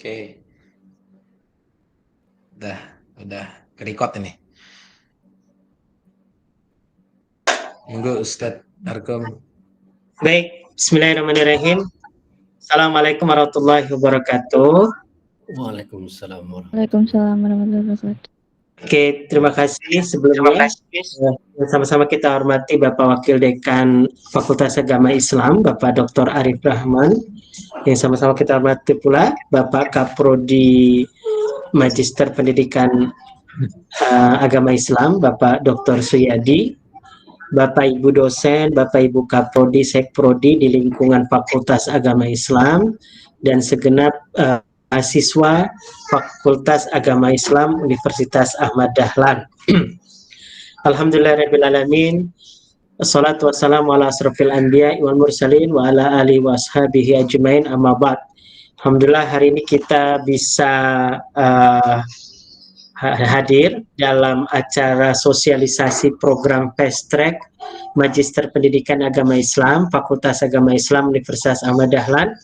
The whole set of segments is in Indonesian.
Oke, udah, udah record ini. Monggo Ustadz Arkom. Baik, bismillahirrahmanirrahim. Assalamualaikum warahmatullahi wabarakatuh. Waalaikumsalam Waalaikumsalam warahmatullahi wabarakatuh. Oke, terima kasih sebelumnya. Sama-sama kita hormati Bapak Wakil Dekan Fakultas Agama Islam, Bapak Dr. Arif Rahman. Yang sama-sama kita hormati pula Bapak Kaprodi Magister Pendidikan Agama Islam, Bapak Dr. Suyadi. Bapak Ibu dosen, Bapak Ibu Kaprodi, Sekprodi di lingkungan Fakultas Agama Islam, dan segenap mahasiswa Fakultas Agama Islam Universitas Ahmad Dahlan. Alhamdulillahirrahmanirrahim. Assalatu wassalamu ala asrafil anbiya wal mursalin wa ala alihi wa ashabihi ajmain amma ba'd. Alhamdulillah hari ini kita bisa hadir dalam acara sosialisasi program Fast Track Magister Pendidikan Agama Islam Fakultas Agama Islam Universitas Ahmad Dahlan.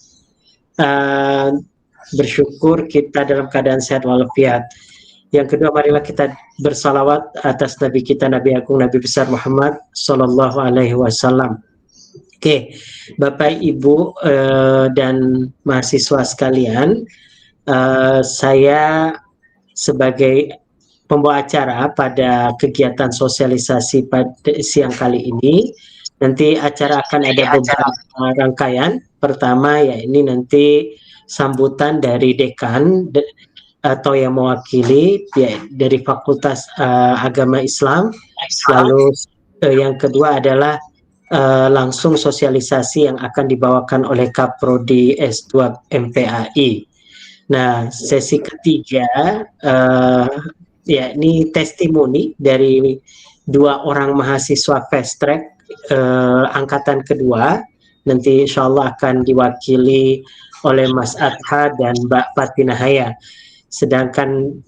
Bersyukur kita dalam keadaan sehat walafiat. Yang kedua, marilah kita bersalawat atas Nabi kita, Nabi Agung, Nabi besar Muhammad Sallallahu Alaihi Wasallam. Oke, Bapak, Ibu, dan mahasiswa sekalian, saya sebagai pembawa acara pada kegiatan sosialisasi pada siang kali ini. Nanti acara akan ada beberapa rangkaian. Pertama, ya ini nanti sambutan dari dekan atau yang mewakili ya, dari Fakultas Agama Islam. Lalu yang kedua adalah langsung sosialisasi yang akan dibawakan oleh Kaprodi S2 MPAI. Nah, sesi ketiga ya ini testimoni dari dua orang mahasiswa Fast Track angkatan kedua. Nanti insya Allah akan diwakili oleh Mas Adha dan Mbak Fatinahaya. Sedangkan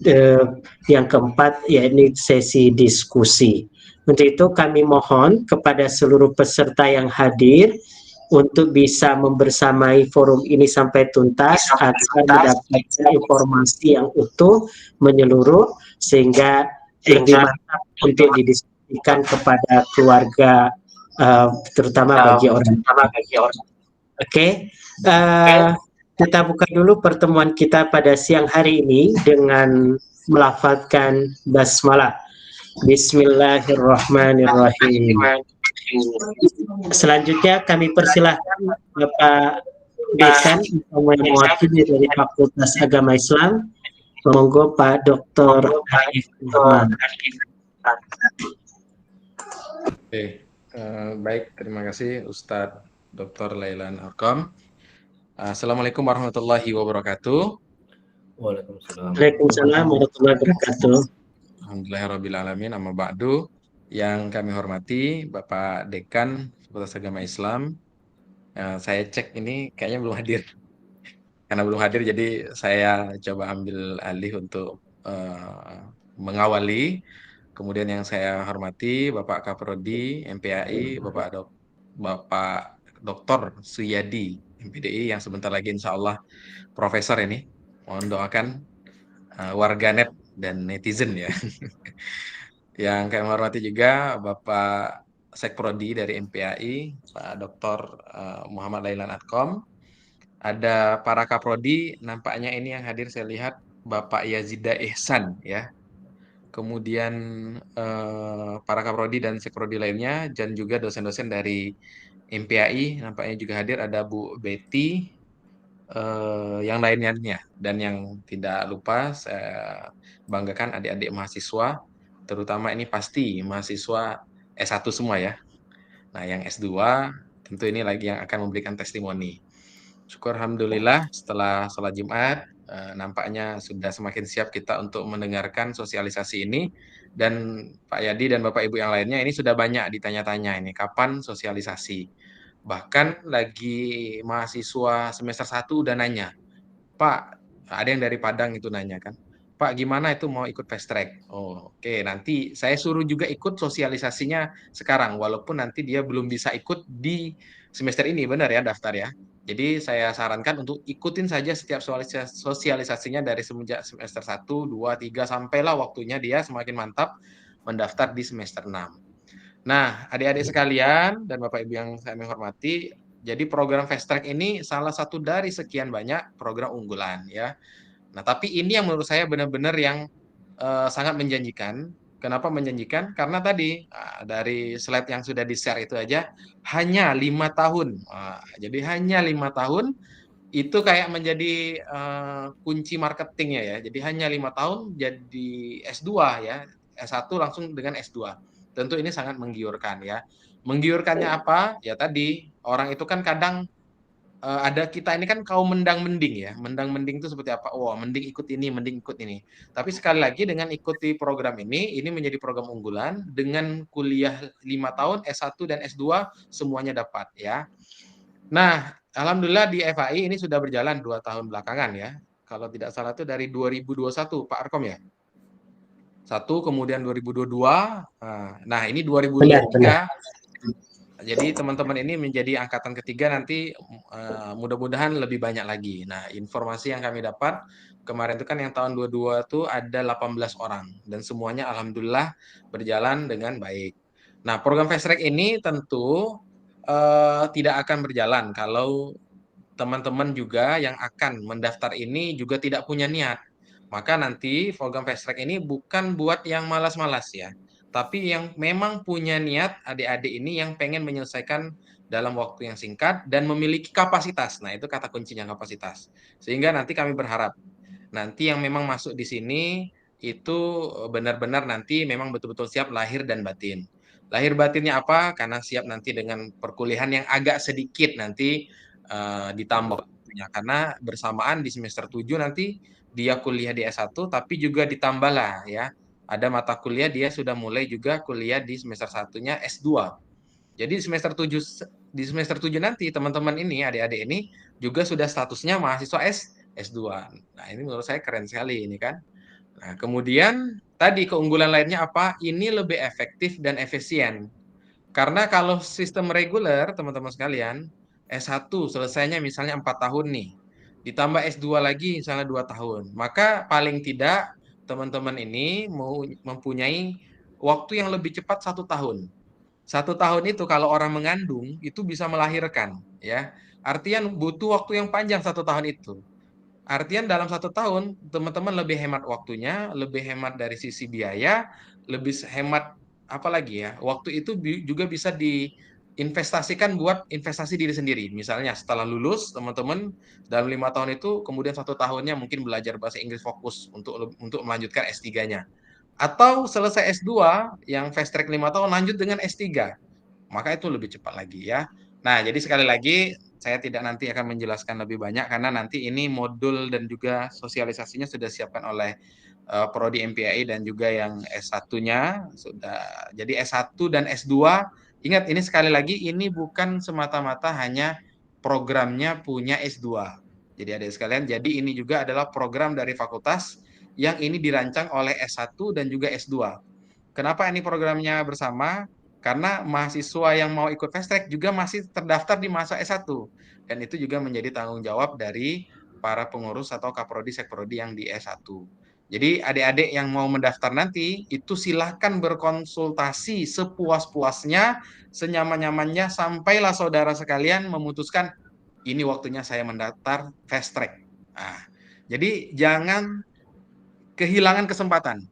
yang keempat ya ini sesi diskusi. Untuk itu kami mohon kepada seluruh peserta yang hadir untuk bisa membersamai forum ini sampai tuntas agar mendapatkan informasi yang utuh, menyeluruh, sehingga lebih mantap untuk didiskusikan kepada keluarga, terutama bagi orang. Oke, kita buka dulu pertemuan kita pada siang hari ini dengan melafadzkan basmalah. Bismillahirrahmanirrahim. Selanjutnya kami persilahkan Bapak Dekan yang mewakili dari Fakultas Agama Islam. Monggo Pak Dr. Arif Rahman. Oke, baik, terima kasih Ustadz Dr. Lailan Arkom. Assalamualaikum warahmatullahi wabarakatuh. Waalaikumsalam warahmatullahi wabarakatuh. Alhamdulillahirrabbilalamin, amma ba'du. Yang kami hormati Bapak Dekan Fakultas Agama Islam. Saya cek ini kayaknya belum hadir. Karena belum hadir jadi saya coba ambil alih untuk mengawali. Kemudian yang saya hormati Bapak Kaprodi MPAI, Bapak Dr. Suyadi MPDI yang sebentar lagi insya Allah profesor ini. Mohon doakan warganet dan netizen ya. Yang kami hormati juga Bapak Sekprodi dari MPAI, Pak Dr. Muhammad Lailan Arkom. Ada para Kaprodi, nampaknya ini yang hadir saya lihat Bapak Yazida Ihsan ya. Kemudian para Kaprodi dan Sekprodi lainnya dan juga dosen-dosen dari MPAI nampaknya juga hadir, ada Bu Betty, yang lainnya, dan yang tidak lupa saya banggakan adik-adik mahasiswa, terutama ini pasti mahasiswa S1 semua ya. Nah yang S2 tentu ini lagi yang akan memberikan testimoni. Syukur alhamdulillah setelah sholat Jumat nampaknya sudah semakin siap kita untuk mendengarkan sosialisasi ini. Dan Pak Yadi dan Bapak Ibu yang lainnya ini sudah banyak ditanya-tanya ini kapan sosialisasi. Bahkan lagi mahasiswa semester 1 udah nanya, Pak, ada yang dari Padang itu nanya kan, Pak gimana itu mau ikut fast track? Oh, oke, nanti saya suruh juga ikut sosialisasinya sekarang, walaupun nanti dia belum bisa ikut di semester ini, benar ya daftar ya? Jadi saya sarankan untuk ikutin saja setiap sosialisasinya dari semenjak semester 1, 2, 3, sampailah waktunya dia semakin mantap mendaftar di semester 6. Nah, adik-adik sekalian dan Bapak Ibu yang saya hormati, jadi program Fast Track ini salah satu dari sekian banyak program unggulan ya. Nah, tapi ini yang menurut saya benar-benar yang sangat menjanjikan. Kenapa menjanjikan? Karena tadi dari slide yang sudah di-share itu aja hanya 5 tahun. Jadi hanya 5 tahun itu kayak menjadi kunci marketingnya ya. Jadi hanya 5 tahun jadi S2 ya, S1 langsung dengan S2. Tentu ini sangat menggiurkan ya. Menggiurkannya apa? Ya tadi orang itu kan kadang ada kita ini kan kaum mendang-mending ya. Mendang-mending itu seperti apa? Wah, mending ikut ini, mending ikut ini. Tapi sekali lagi dengan ikuti program ini menjadi program unggulan dengan kuliah 5 tahun, S1 dan S2 semuanya dapat ya. Nah, alhamdulillah di FAI ini sudah berjalan 2 tahun belakangan ya. Kalau tidak salah itu dari 2021 Pak Arkom ya. Satu kemudian 2022. Nah, ini Benar, benar. 2023. Jadi teman-teman ini menjadi angkatan ketiga nanti mudah-mudahan lebih banyak lagi. Nah, informasi yang kami dapat kemarin itu kan yang tahun 22 tuh ada 18 orang dan semuanya alhamdulillah berjalan dengan baik. Nah, program Fast Track ini tentu tidak akan berjalan kalau teman-teman juga yang akan mendaftar ini juga tidak punya niat. Maka nanti program Fast Track ini bukan buat yang malas-malas ya, tapi yang memang punya niat adik-adik ini yang pengen menyelesaikan dalam waktu yang singkat dan memiliki kapasitas. Nah, itu kata kuncinya kapasitas. Sehingga nanti kami berharap nanti yang memang masuk di sini itu benar-benar nanti memang betul-betul siap lahir dan batin. Lahir batinnya apa? Karena siap nanti dengan perkuliahan yang agak sedikit nanti ditambah waktunya. Karena bersamaan di semester 7 nanti dia kuliah di S1 tapi juga ditambah lah ya. Ada mata kuliah dia sudah mulai juga kuliah di semester satunya S2. Jadi di semester 7 nanti teman-teman ini adik-adik ini juga sudah statusnya mahasiswa S2. Nah, ini menurut saya keren sekali ini kan. Nah, kemudian tadi keunggulan lainnya apa? Ini lebih efektif dan efisien. Karena kalau sistem reguler, teman-teman sekalian, S1 selesainya misalnya 4 tahun nih, ditambah S2 lagi misalnya 2 tahun, maka paling tidak teman-teman ini mau mempunyai waktu yang lebih cepat 1 tahun. 1 tahun itu kalau orang mengandung itu bisa melahirkan, ya. Artian butuh waktu yang panjang 1 tahun itu. Artian dalam 1 tahun teman-teman lebih hemat waktunya, lebih hemat dari sisi biaya, lebih hemat apa lagi ya? Waktu itu juga bisa diinvestasikan buat investasi diri sendiri. Misalnya setelah lulus teman-teman dalam 5 tahun itu kemudian 1 tahunnya mungkin belajar bahasa Inggris fokus untuk melanjutkan S3-nya. Atau selesai S2 yang fast track 5 tahun lanjut dengan S3 maka itu lebih cepat lagi ya. Nah, jadi sekali lagi saya tidak nanti akan menjelaskan lebih banyak karena nanti ini modul dan juga sosialisasinya sudah disiapkan oleh Prodi MPAI dan juga yang S1-nya sudah. Jadi S1 dan S2, ingat ini sekali lagi ini bukan semata-mata hanya programnya punya S2. Jadi adik sekalian, jadi ini juga adalah program dari fakultas yang ini dirancang oleh S1 dan juga S2. Kenapa ini programnya bersama? Karena mahasiswa yang mau ikut fast track juga masih terdaftar di masa S1. Dan itu juga menjadi tanggung jawab dari para pengurus atau kaprodi sekprodi yang di S1. Jadi adik-adik yang mau mendaftar nanti itu silahkan berkonsultasi sepuas-puasnya, senyaman-nyamannya, sampailah saudara sekalian memutuskan ini waktunya saya mendaftar fast track. Nah, jadi jangan kehilangan kesempatan.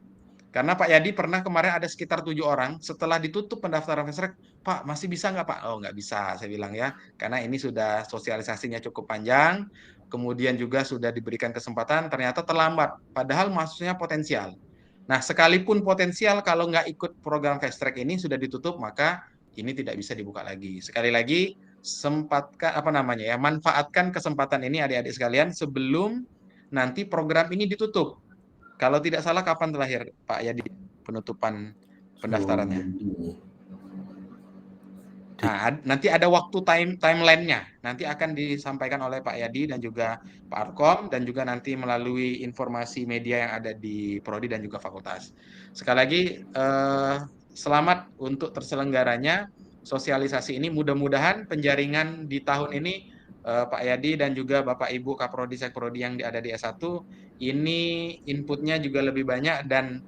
Karena Pak Yadi pernah kemarin ada sekitar 7 orang, setelah ditutup pendaftaran fast track, Pak masih bisa nggak Pak? Oh nggak bisa, saya bilang ya. Karena ini sudah sosialisasinya cukup panjang, kemudian juga sudah diberikan kesempatan, ternyata terlambat. Padahal maksudnya potensial. Nah, sekalipun potensial, kalau nggak ikut program fast track ini sudah ditutup, maka ini tidak bisa dibuka lagi. Sekali lagi, manfaatkan kesempatan ini adik-adik sekalian sebelum nanti program ini ditutup. Kalau tidak salah kapan terakhir Pak Yadi penutupan pendaftarannya? Nah, nanti ada waktu timeline-nya. Nanti akan disampaikan oleh Pak Yadi dan juga Pak Arkom dan juga nanti melalui informasi media yang ada di Prodi dan juga fakultas. Sekali lagi selamat untuk terselenggaranya sosialisasi ini. Mudah-mudahan penjaringan di tahun ini Pak Yadi dan juga Bapak Ibu Kaprodi Sekprodi yang ada di S1, ini inputnya juga lebih banyak dan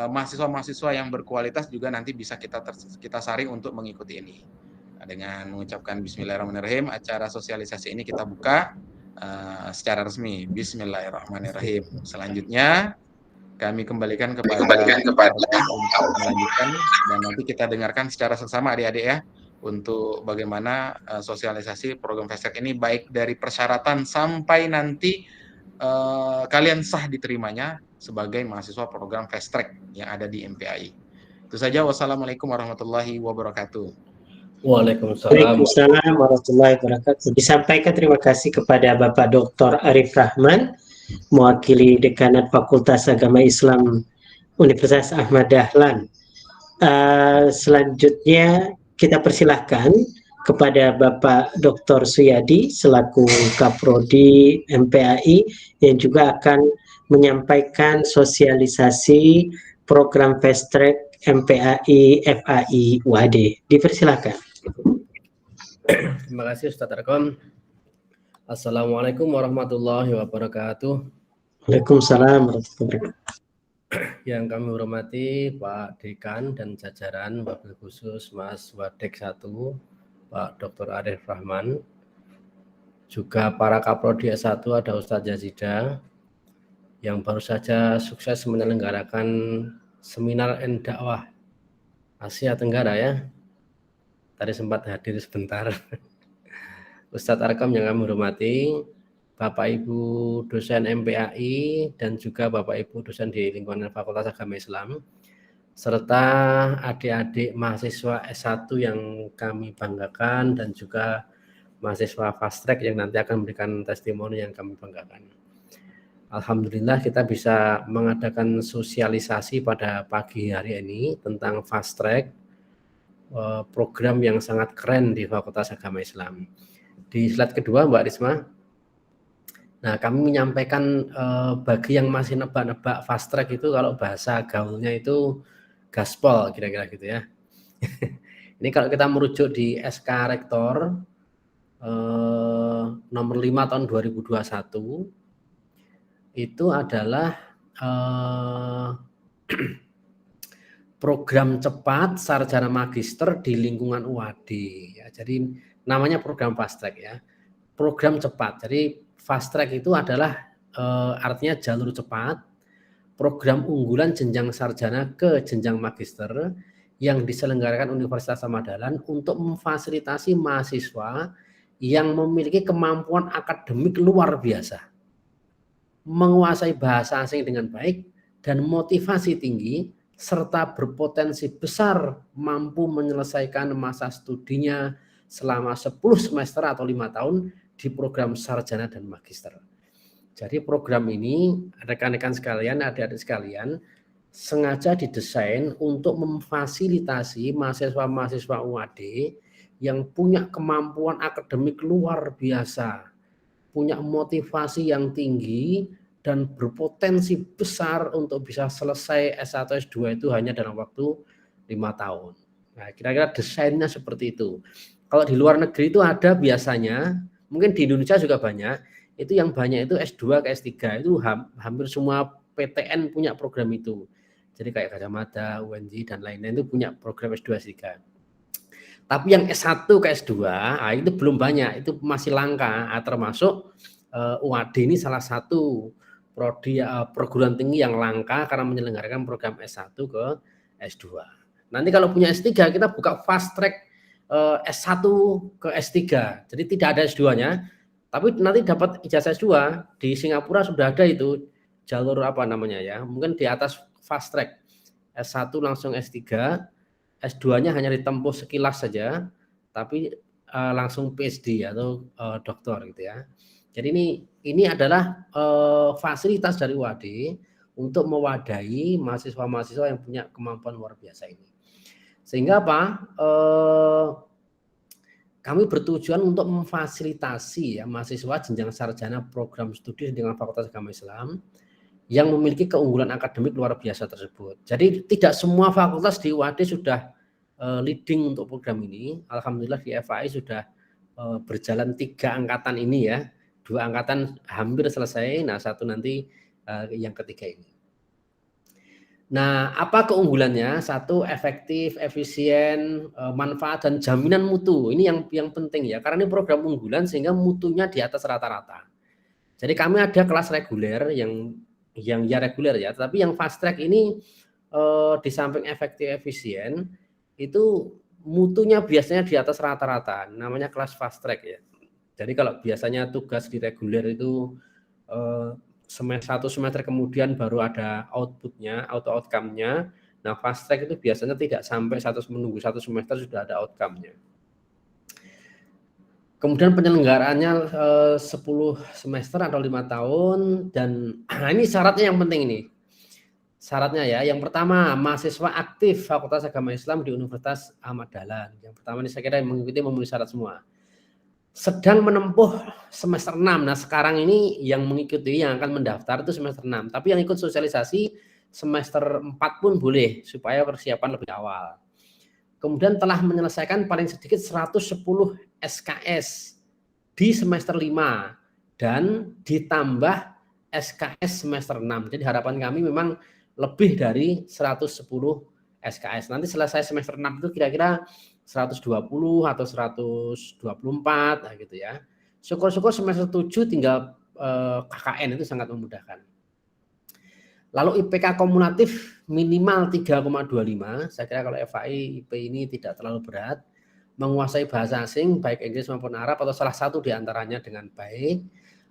mahasiswa-mahasiswa yang berkualitas juga nanti bisa kita saring untuk mengikuti ini. Dengan mengucapkan Bismillahirrahmanirrahim, acara sosialisasi ini kita buka secara resmi. Bismillahirrahmanirrahim. Selanjutnya kami kembalikan kepada untuk melanjutkan dan nanti kita dengarkan secara seksama adik-adik ya untuk bagaimana sosialisasi program fast track ini baik dari persyaratan sampai nanti kalian sah diterimanya sebagai mahasiswa program fast track yang ada di MPAI. Itu saja. Wassalamualaikum warahmatullahi wabarakatuh. Waalaikumsalam warahmatullahi wabarakatuh. Disampaikan terima kasih kepada Bapak Dr. Arif Rahman, mewakili Dekanat Fakultas Agama Islam Universitas Ahmad Dahlan. Selanjutnya kita persilahkan kepada Bapak Dr. Suyadi selaku Kaprodi MPAI yang juga akan menyampaikan sosialisasi program fast track MPAI FAI UAD. Dipersilakan. Terima kasih Ustaz Arkom. Assalamualaikum warahmatullahi wabarakatuh. Waalaikumsalam warahmatullahi wabarakatuh. Yang kami hormati Pak Dekan dan jajaran wabil khusus Mas Wadek 1, Pak Dr. Arif Rahman, juga para Kaprodi S1 ada Ustadz Yazida yang baru saja sukses menyelenggarakan seminar dakwah Asia Tenggara ya. Tadi sempat hadir sebentar. Ustadz Arkom yang kami hormati, Bapak Ibu dosen MPAI dan juga Bapak Ibu dosen di lingkungan Fakultas Agama Islam, serta adik-adik mahasiswa S1 yang kami banggakan dan juga mahasiswa fast track yang nanti akan memberikan testimoni yang kami banggakan. Alhamdulillah kita bisa mengadakan sosialisasi pada pagi hari ini tentang fast track, program yang sangat keren di Fakultas Agama Islam. Di slide kedua Mbak Risma, nah kami menyampaikan bagi yang masih nebak-nebak fast track itu kalau bahasa gaulnya itu gaspol kira-kira gitu ya. Ini kalau kita merujuk di SK Rektor nomor 5 tahun 2021 itu adalah program cepat sarjana magister di lingkungan UAD ya. Jadi namanya program fast track ya. Program cepat. Jadi fast track itu adalah artinya jalur cepat, program unggulan jenjang sarjana ke jenjang magister yang diselenggarakan Universitas Ahmad Dahlan untuk memfasilitasi mahasiswa yang memiliki kemampuan akademik luar biasa, menguasai bahasa asing dengan baik dan motivasi tinggi, serta berpotensi besar mampu menyelesaikan masa studinya selama 10 semester atau 5 tahun di program sarjana dan magister. Jadi program ini rekan-rekan sekalian, adik-adik sekalian, sengaja didesain untuk memfasilitasi mahasiswa-mahasiswa UAD yang punya kemampuan akademik luar biasa, punya motivasi yang tinggi dan berpotensi besar untuk bisa selesai S1 S2 itu hanya dalam waktu 5 tahun. Nah, kira-kira desainnya seperti itu. Kalau di luar negeri itu ada biasanya, mungkin di Indonesia juga banyak, itu yang banyak itu S2 ke S3 itu hampir semua PTN punya program itu. Jadi kayak Gajah Mada, UNJ dan lain-lain itu punya program S2 S3. Tapi yang S1 ke S2 itu belum banyak, itu masih langka, termasuk UAD ini salah satu prodi perguruan tinggi yang langka karena menyelenggarakan program S1 ke S2. Nanti kalau punya S3 kita buka fast track S1 ke S3. Jadi tidak ada S2-nya, tapi nanti dapat ijazah S2. Di Singapura sudah ada itu jalur apa namanya ya, mungkin di atas fast track. S1 langsung S3, S2-nya hanya ditempuh sekilas saja, tapi langsung PhD atau doktor gitu ya. Jadi ini adalah fasilitas dari UAD untuk mewadahi mahasiswa-mahasiswa yang punya kemampuan luar biasa ini. Sehingga apa? Kami bertujuan untuk memfasilitasi ya mahasiswa jenjang sarjana program studi dengan Fakultas Agama Islam yang memiliki keunggulan akademik luar biasa tersebut. Jadi tidak semua fakultas di UAD sudah leading untuk program ini. Alhamdulillah di FAI sudah berjalan 3 angkatan ini ya. 2 angkatan hampir selesai, nah 1 nanti yang ketiga ini. Nah, apa keunggulannya? 1, efektif, efisien, manfaat dan jaminan mutu. Ini yang penting ya, karena ini program unggulan sehingga mutunya di atas rata-rata. Jadi kami ada kelas reguler yang ya reguler ya, tapi yang fast track ini di samping efektif efisien itu mutunya biasanya di atas rata-rata. Namanya kelas fast track ya. Jadi kalau biasanya tugas di reguler itu satu semester kemudian baru ada outputnya, outcome-nya. Nah, fast track itu biasanya tidak sampai menunggu 1 semester sudah ada outcome-nya. Kemudian penyelenggaraannya 10 semester atau 5 tahun dan ini syaratnya yang penting ini. Syaratnya ya, yang pertama mahasiswa aktif Fakultas Agama Islam di Universitas Ahmad Dahlan. Yang pertama ini saya kira yang mengikuti memenuhi syarat semua. Sedang menempuh semester 6. Nah, sekarang ini yang mengikuti, yang akan mendaftar itu semester 6. Tapi yang ikut sosialisasi semester 4 pun boleh, supaya persiapan lebih awal. Kemudian telah menyelesaikan paling sedikit 110 SKS di semester 5. Dan ditambah SKS semester 6. Jadi harapan kami memang lebih dari 110 SKS. Nanti selesai semester 6 itu kira-kira 120 atau 124 nah gitu ya. Syukur-syukur semester 7 tinggal KKN itu sangat memudahkan. Lalu IPK kumulatif minimal 3,25. Saya kira kalau FAI IP ini tidak terlalu berat. Menguasai bahasa asing baik Inggris maupun Arab atau salah satu di antaranya dengan baik.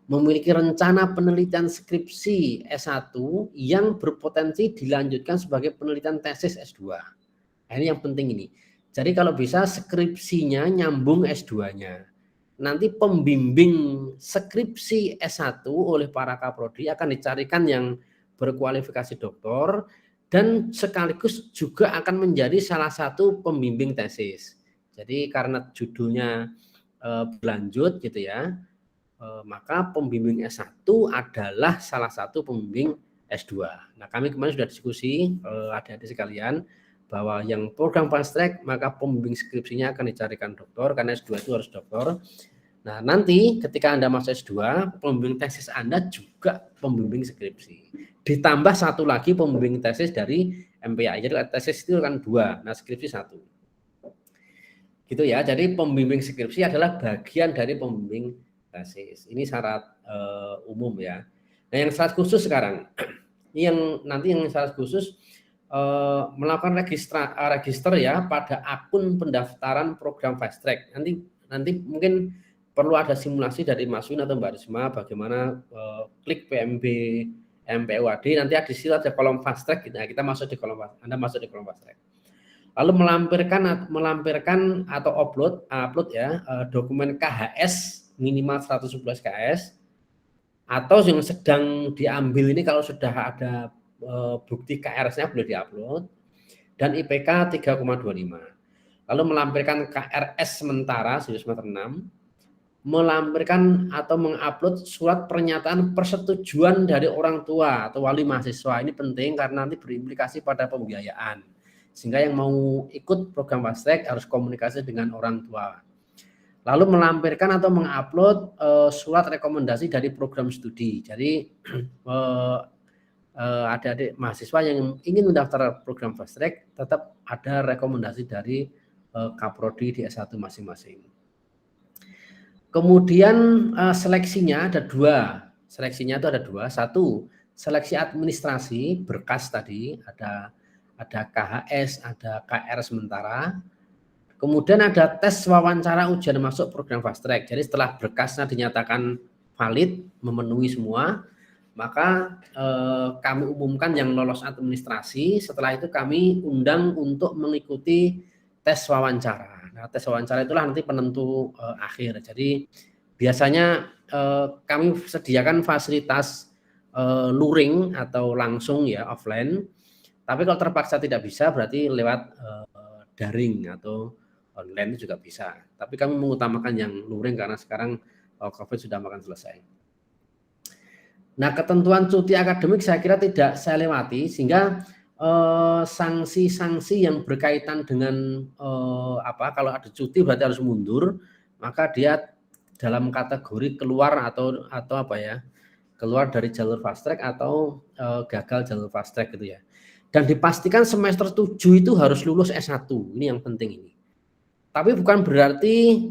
Memiliki rencana penelitian skripsi S1 yang berpotensi dilanjutkan sebagai penelitian tesis S2. Nah, ini yang penting ini. Jadi kalau bisa skripsinya nyambung S2-nya. Nanti pembimbing skripsi S1 oleh para kaprodi akan dicarikan yang berkualifikasi doktor dan sekaligus juga akan menjadi salah satu pembimbing tesis. Jadi karena judulnya berlanjut gitu ya, maka pembimbing S1 adalah salah satu pembimbing S2. Nah, kami kemarin sudah diskusi adik-adik sekalian bahwa yang program fast track maka pembimbing skripsinya akan dicarikan doktor karena S2 itu harus doktor. Nah, nanti ketika Anda masuk S2, pembimbing tesis Anda juga pembimbing skripsi. Ditambah satu lagi pembimbing tesis dari MPAI. Jadi tesis itu kan 2, nah skripsi 1. Gitu ya. Jadi pembimbing skripsi adalah bagian dari pembimbing tesis. Ini syarat umum ya. Nah, yang syarat khusus sekarang. Ini yang syarat khusus melakukan register ya pada akun pendaftaran program fast track. Nanti mungkin perlu ada simulasi dari Mas Win atau Mbak Risma bagaimana klik PMB MPUAD, nanti di situ ada kolom fast track. Nah, kita masuk di kolom Anda masuk di kolom fast track. Lalu melampirkan atau upload ya dokumen KHS minimal 111 KHS atau yang sedang diambil ini kalau sudah ada bukti KRS-nya boleh diupload dan IPK 3,25. Lalu melampirkan KRS sementara semester 6, melampirkan atau mengupload surat pernyataan persetujuan dari orang tua atau wali mahasiswa. Ini penting karena nanti berimplikasi pada pembiayaan. Sehingga yang mau ikut program fast track harus komunikasi dengan orang tua. Lalu melampirkan atau mengupload surat rekomendasi dari program studi. Jadi adik-adik mahasiswa yang ingin mendaftar program fast track tetap ada rekomendasi dari kaprodi di S1 masing-masing. Kemudian seleksinya ada 2. Seleksinya itu ada 2. 1, seleksi administrasi berkas tadi, ada KHS, ada KR sementara. Kemudian ada tes wawancara ujian masuk program fast track. Jadi setelah berkasnya dinyatakan valid, memenuhi semua, maka kami umumkan yang lolos administrasi. Setelah itu kami undang untuk mengikuti tes wawancara. Nah, tes wawancara itulah nanti penentu akhir. Jadi biasanya kami sediakan fasilitas luring atau langsung ya offline. Tapi kalau terpaksa tidak bisa berarti lewat daring atau online itu juga bisa. Tapi kami mengutamakan yang luring karena sekarang COVID sudah makan selesai. Nah, ketentuan cuti akademik saya kira tidak saya lewati, sehingga sanksi-sanksi yang berkaitan dengan kalau ada cuti berarti harus mundur, maka dia dalam kategori keluar atau apa ya, keluar dari jalur fast track atau gagal jalur fast track gitu ya. Dan dipastikan semester 7 itu harus lulus S1. Ini yang penting ini. Tapi bukan berarti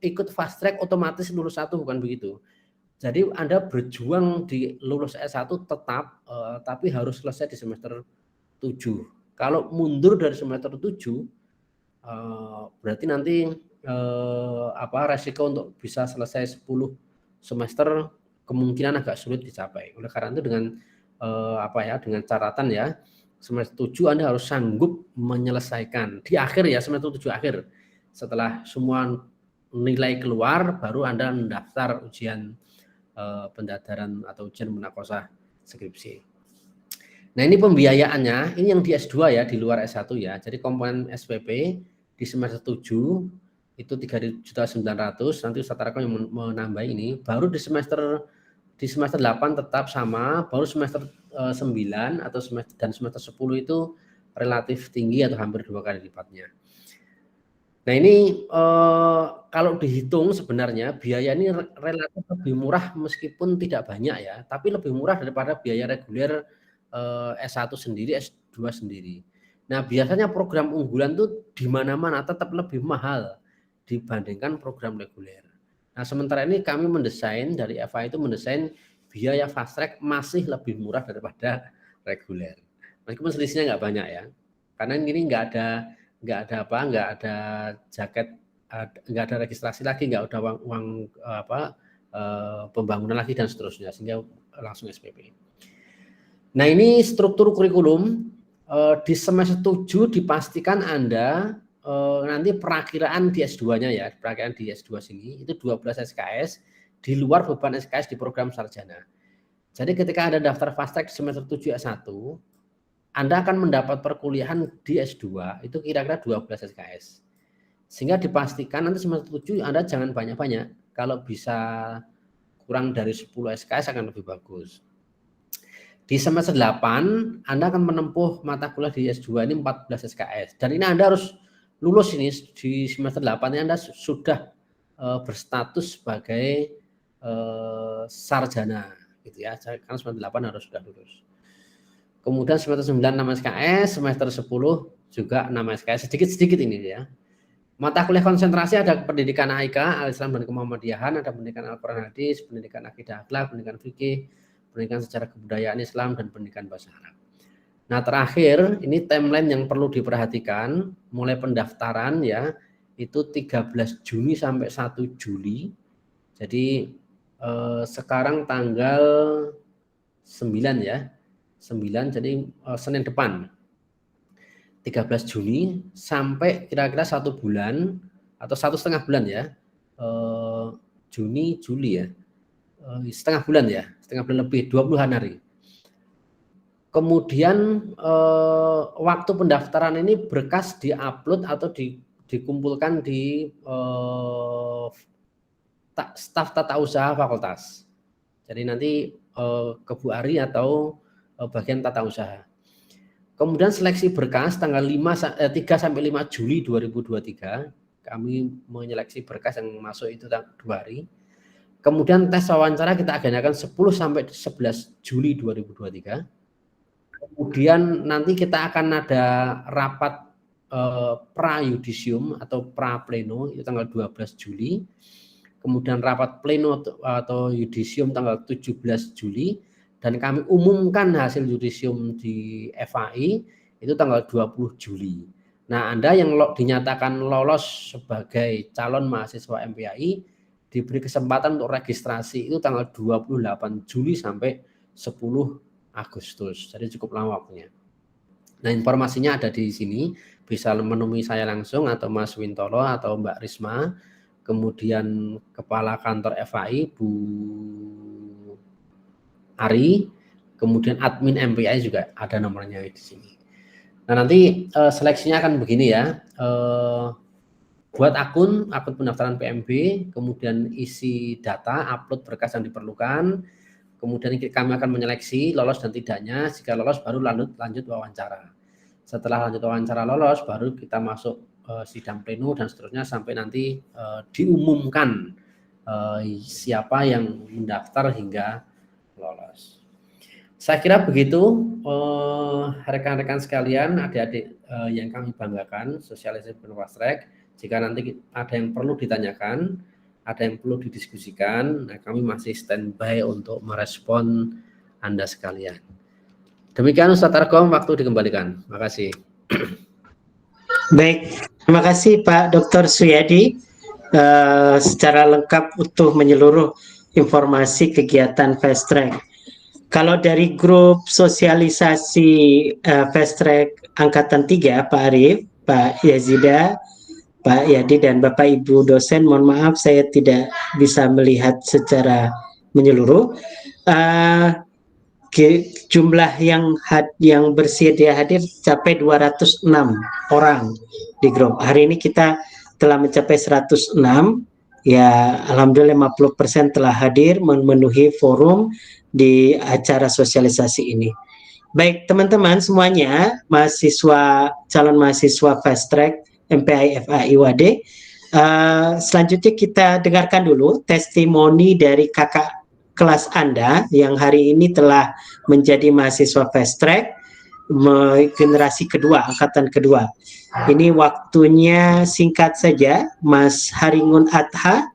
ikut fast track otomatis lulus 1, bukan begitu. Jadi Anda berjuang di lulus S1 tetap, tapi harus selesai di semester 7. Kalau mundur dari semester 7, berarti nanti resiko untuk bisa selesai 10 semester kemungkinan agak sulit dicapai. Oleh karena itu dengan dengan catatan ya, semester 7 Anda harus sanggup menyelesaikan di akhir ya, semester 7 akhir. Setelah semua nilai keluar, baru Anda mendaftar ujian pendadaran atau ujian munakosah skripsi. Nah, ini pembiayaannya, ini yang di S2 ya, di luar S1 ya. Jadi komponen SPP di semester 7 itu 3.900.000, nanti Ustaz Tarako yang menambah ini, baru di semester 8 tetap sama, baru semester 9 atau semester 10 itu relatif tinggi atau hampir 2 kali lipatnya. Nah, ini kalau dihitung sebenarnya biaya ini relatif lebih murah meskipun tidak banyak ya, tapi lebih murah daripada biaya reguler S1 sendiri, S2 sendiri. Nah, biasanya program unggulan tuh di mana-mana tetap lebih mahal dibandingkan program reguler. Nah, sementara ini kami mendesain dari FA itu mendesain biaya fast track masih lebih murah daripada reguler. Meskipun selisihnya nggak banyak ya. Karena ini nggak ada jaket, nggak ada registrasi lagi, nggak ada uang pembangunan lagi dan seterusnya, sehingga langsung SPP. Nah, ini struktur kurikulum di semester 7 dipastikan Anda nanti perakiraan di S2-nya ya, perakiraan di S2 sini itu 12 SKS di luar beban SKS di program sarjana. Jadi ketika Anda daftar fast track semester 7 S1, Anda akan mendapat perkuliahan di S2 itu kira-kira 12 SKS. Sehingga dipastikan nanti semester 7 Anda jangan banyak-banyak. Kalau bisa kurang dari 10 SKS akan lebih bagus. Di semester 8, Anda akan menempuh mata kuliah di S2 ini 14 SKS. Dan ini Anda harus lulus ini di semester 8 ini Anda sudah berstatus sebagai sarjana gitu ya. Karena semester 8 harus sudah lulus. Kemudian semester 9 6 SKS, semester 10 juga 6 SKS, sedikit-sedikit ini ya. Mata kuliah konsentrasi ada pendidikan AIK, Al-Islam dan Kemuhammadiyahan, ada pendidikan Al-Quran Hadis, pendidikan Akidah Akhlak, pendidikan Fikih, pendidikan sejarah kebudayaan Islam, dan pendidikan bahasa Arab. Nah, terakhir ini timeline yang perlu diperhatikan, mulai pendaftaran ya, itu 13 Juni sampai 1 Juli. Jadi sekarang tanggal 9 ya, 9, jadi Senin depan 13 Juni sampai kira-kira 1 bulan atau 1,5 bulan ya, Juni, Juli ya, setengah bulan ya, setengah bulan lebih, 20-an hari. Kemudian waktu pendaftaran ini berkas diupload atau dikumpulkan di staf tata usaha fakultas. Jadi nanti ke Bu Ari atau bagian tata usaha. Kemudian seleksi berkas tanggal 3 sampai 5 Juli 2023. Kami menyeleksi berkas yang masuk itu 2 hari. Kemudian tes wawancara kita agendakan 10 sampai 11 Juli 2023. Kemudian nanti kita akan ada rapat pra yudisium atau pra pleno itu tanggal 12 Juli. Kemudian rapat pleno atau yudisium tanggal 17 Juli. Dan kami umumkan hasil yudisium di FAI itu tanggal 20 Juli. Nah, Anda yang dinyatakan lolos sebagai calon mahasiswa MPAI diberi kesempatan untuk registrasi itu tanggal 28 Juli sampai 10 Agustus. Jadi cukup lama waktunya. Nah, informasinya ada di sini. Bisa menemui saya langsung atau Mas Wintoro atau Mbak Risma. Kemudian Kepala Kantor FAI Bu Ari, kemudian admin MPAI juga ada nomornya di sini. Nah, nanti seleksinya akan begini ya. Buat akun pendaftaran PMB, kemudian isi data, upload berkas yang diperlukan, kemudian kami akan menyeleksi lolos dan tidaknya. Jika lolos baru lanjut wawancara. Setelah lanjut wawancara lolos, baru kita masuk sidang pleno dan seterusnya sampai nanti diumumkan siapa yang mendaftar hingga lolos. Saya kira begitu rekan-rekan sekalian, adik-adik yang kami banggakan, sosialisasi fast track. Jika nanti ada yang perlu ditanyakan, ada yang perlu didiskusikan, nah kami masih standby untuk merespon Anda sekalian. Demikian Ustaz Arkom, waktu dikembalikan. Terima kasih. Baik, terima kasih Pak Dr. Suyadi secara lengkap utuh menyeluruh informasi kegiatan fast track. Kalau dari grup sosialisasi fast track angkatan 3, Pak Arif, Pak Yazida, Pak Yadi dan Bapak Ibu dosen, mohon maaf saya tidak bisa melihat secara menyeluruh. Jumlah yang bersedia hadir capai 206 orang di grup. Hari ini kita telah mencapai 106. Ya, alhamdulillah 50% telah hadir memenuhi forum di acara sosialisasi ini. Baik, teman-teman semuanya, calon mahasiswa fast track MPI FAI UAD. Selanjutnya kita dengarkan dulu testimoni dari kakak kelas Anda yang hari ini telah menjadi mahasiswa fast track generasi kedua, angkatan kedua. Ini waktunya singkat saja, Mas Haringun Adha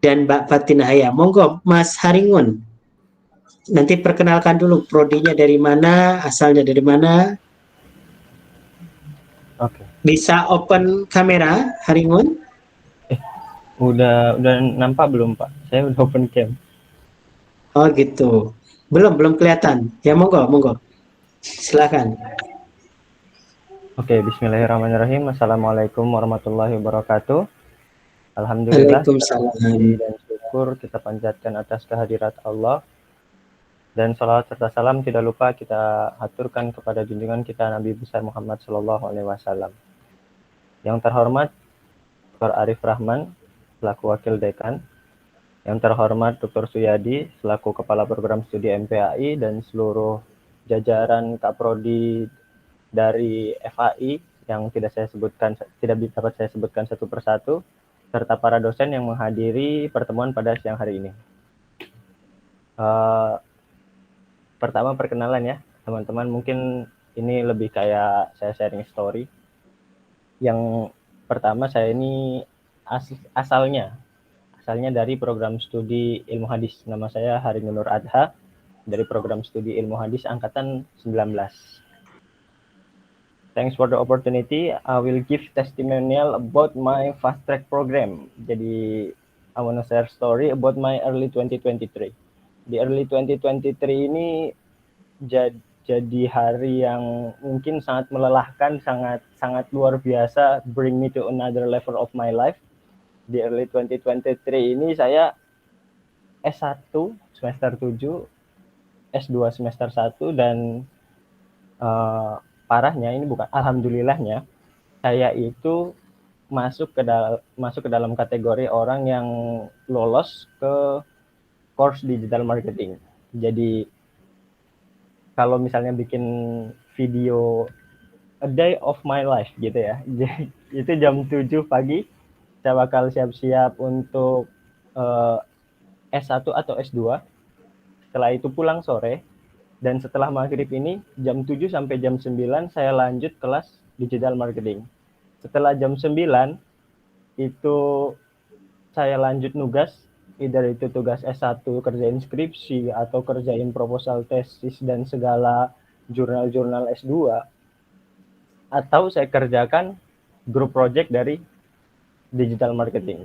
dan Mbak Fatina Haya. Monggo Mas Haringun. Nanti perkenalkan dulu prodinya dari mana, asalnya dari mana. Oke. Bisa open kamera, Haringun? Udah nampak belum Pak? Saya udah open cam. Oh gitu. Belum kelihatan. Ya monggo. Silakan. Oke, bismillahirrahmanirrahim. Assalamualaikum warahmatullahi wabarakatuh. Alhamdulillah, Waalaikumsalam. dan syukur kita panjatkan atas kehadirat Allah. Dan salawat serta salam tidak lupa kita aturkan kepada junjungan kita Nabi besar Muhammad SAW. Yang terhormat Dr. Arif Rahman selaku Wakil Dekan, yang terhormat Dr. Suyadi selaku Kepala Program Studi MPAI dan seluruh jajaran Kaprodi dari FAI yang tidak dapat saya sebutkan satu persatu, serta para dosen yang menghadiri pertemuan pada siang hari ini. Pertama perkenalan ya teman-teman, mungkin ini lebih kayak saya sharing story. Yang pertama, saya ini asalnya dari program studi ilmu hadis. Nama saya Haringun Nur Adha dari program studi ilmu hadis angkatan 19. Thanks for the opportunity. I will give testimonial about my fast track program. Jadi I want to share story about my early 2023. Di early 2023 ini jadi hari yang mungkin sangat melelahkan, sangat luar biasa, bring me to another level of my life. Di early 2023 ini saya S1 semester 7, S2 semester 1, dan parahnya ini bukan alhamdulillahnya, saya itu masuk ke dalam kategori orang yang lolos ke course digital marketing. Jadi kalau misalnya bikin video a day of my life gitu ya, itu jam 7 pagi saya bakal siap-siap untuk S1 atau S2. Setelah itu pulang sore, dan setelah maghrib ini jam 7 sampai jam 9 saya lanjut kelas digital marketing. Setelah jam 9 itu saya lanjut nugas, either itu tugas S1 kerjain skripsi atau kerjain proposal tesis dan segala jurnal-jurnal S2, atau saya kerjakan grup project dari digital marketing.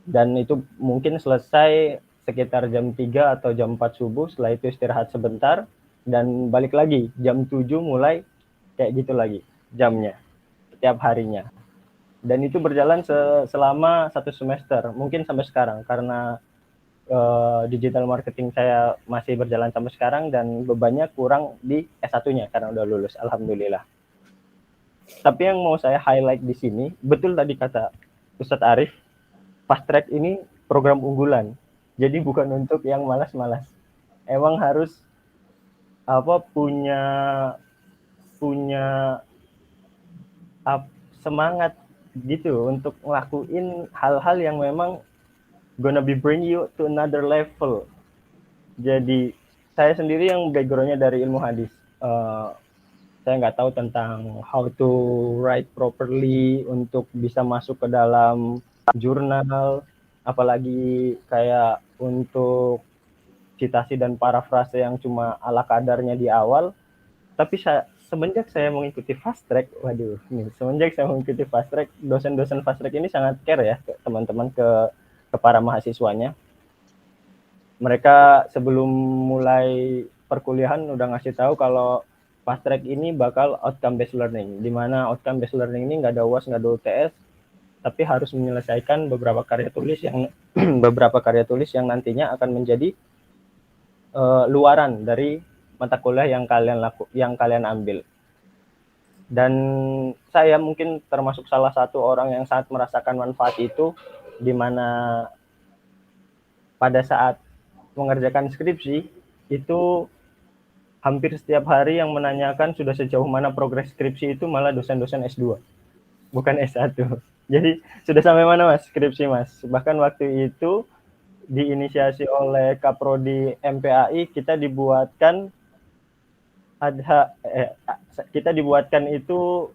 Dan itu mungkin selesai sekitar jam 3 atau jam 4 subuh, setelah itu istirahat sebentar dan balik lagi jam 7 mulai kayak gitu lagi jamnya setiap harinya. Dan itu berjalan selama 1 semester, mungkin sampai sekarang, karena digital marketing saya masih berjalan sampai sekarang dan bebannya kurang di S1-nya karena udah lulus, alhamdulillah. Tapi yang mau saya highlight di sini, betul tadi kata Ustadz Arif, fast track ini program unggulan. Jadi bukan untuk yang malas-malas. Emang harus punya semangat gitu untuk ngelakuin hal-hal yang memang gonna be bring you to another level. Jadi saya sendiri yang backgroundnya dari ilmu hadis, saya nggak tahu tentang how to write properly untuk bisa masuk ke dalam jurnal, apalagi kayak untuk citasi dan parafrase yang cuma ala kadarnya di awal. Tapi semenjak saya mengikuti fast track, semenjak saya mengikuti fast track, dosen-dosen fast track ini sangat care ya ke teman-teman, ke para mahasiswanya. Mereka sebelum mulai perkuliahan udah ngasih tahu kalau fast track ini bakal outcome based learning, di mana outcome based learning ini nggak ada UAS, nggak ada UTS, tapi harus menyelesaikan beberapa karya tulis yang nantinya akan menjadi luaran dari mata kuliah yang kalian ambil. Dan saya mungkin termasuk salah satu orang yang sangat merasakan manfaat itu, di mana pada saat mengerjakan skripsi itu hampir setiap hari yang menanyakan sudah sejauh mana progres skripsi itu malah dosen-dosen S2, bukan S1. Jadi sudah sampai mana Mas skripsi Mas? Bahkan waktu itu diinisiasi oleh Kaprodi MPAI, kita dibuatkan itu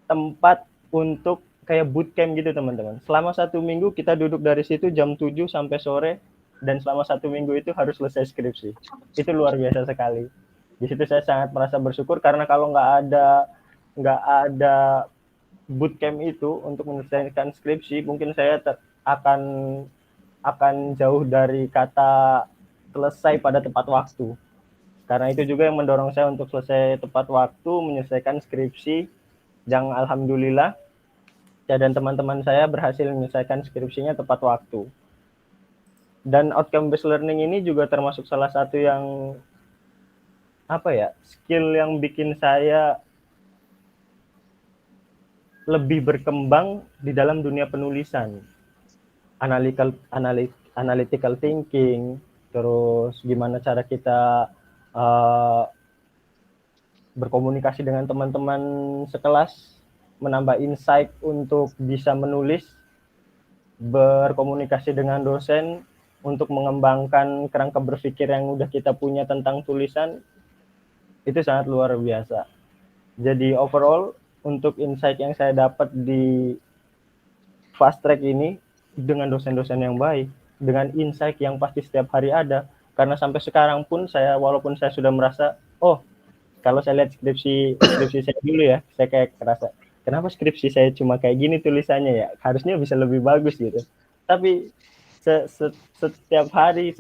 tempat untuk kayak bootcamp gitu teman-teman. Selama 1 minggu kita duduk dari situ jam 7 sampai sore, dan selama 1 minggu itu harus selesai skripsi. Itu luar biasa sekali. Di situ saya sangat merasa bersyukur, karena kalau nggak ada bootcamp itu untuk menyelesaikan skripsi, mungkin saya akan jauh dari kata selesai pada tepat waktu. Karena itu juga yang mendorong saya untuk selesai tepat waktu menyelesaikan skripsi, yang alhamdulillah saya dan teman-teman saya berhasil menyelesaikan skripsinya tepat waktu. Dan outcome based learning ini juga termasuk salah satu yang skill yang bikin saya lebih berkembang di dalam dunia penulisan. Analytical thinking, terus gimana cara kita berkomunikasi dengan teman-teman sekelas, menambah insight untuk bisa menulis, berkomunikasi dengan dosen untuk mengembangkan kerangka berpikir yang udah kita punya tentang tulisan, itu sangat luar biasa. Jadi overall untuk insight yang saya dapat di fast track ini, dengan dosen-dosen yang baik, dengan insight yang pasti setiap hari ada, karena sampai sekarang pun walaupun saya sudah merasa, kalau saya lihat skripsi saya dulu ya, saya kayak kerasa, kenapa skripsi saya cuma kayak gini tulisannya ya, harusnya bisa lebih bagus gitu. Tapi setiap hari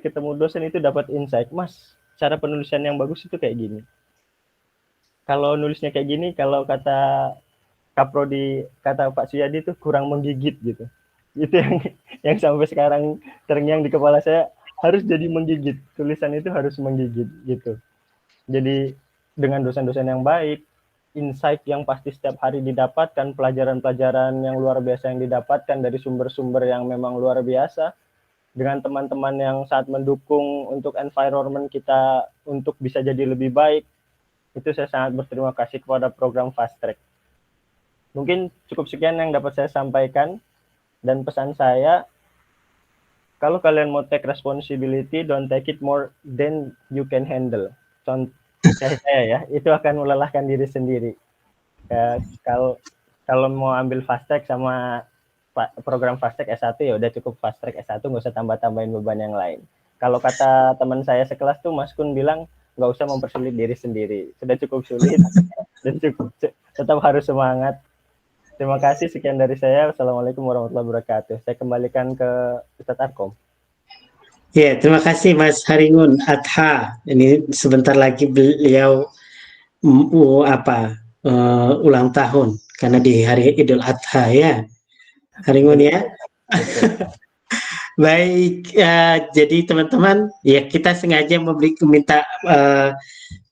ketemu dosen itu dapat insight, Mas, cara penulisan yang bagus itu kayak gini. Kalau nulisnya kayak gini, kalau kata Kaprodi, kata Pak Suyadi itu kurang menggigit gitu. Itu yang sampai sekarang terngiang di kepala saya, harus jadi menggigit. Tulisan itu harus menggigit gitu. Jadi dengan dosen-dosen yang baik, insight yang pasti setiap hari didapatkan, pelajaran-pelajaran yang luar biasa yang didapatkan dari sumber-sumber yang memang luar biasa, dengan teman-teman yang saat mendukung untuk environment kita untuk bisa jadi lebih baik, itu saya sangat berterima kasih kepada program Fast Track. Mungkin cukup sekian yang dapat saya sampaikan, dan pesan saya, kalau kalian mau take responsibility, don't take it more than you can handle. Contoh saya ya, itu akan melelahkan diri sendiri. Kalau mau ambil fast track sama program fast track S1 ya udah cukup fast track S1, nggak usah tambah-tambahin beban yang lain. Kalau kata teman saya sekelas tuh, Mas Kun bilang nggak usah mempersulit diri sendiri, sudah cukup sulit dan tetap harus semangat. Terima kasih, sekian dari saya. Wassalamualaikum warahmatullahi wabarakatuh. Saya kembalikan ke Ustadz Arkom. Ya, terima kasih Mas Haringun Adha. Ini sebentar lagi beliau ulang tahun karena di hari Idul Adha ya, Haringun ya. Baik, jadi teman-teman ya, kita sengaja meminta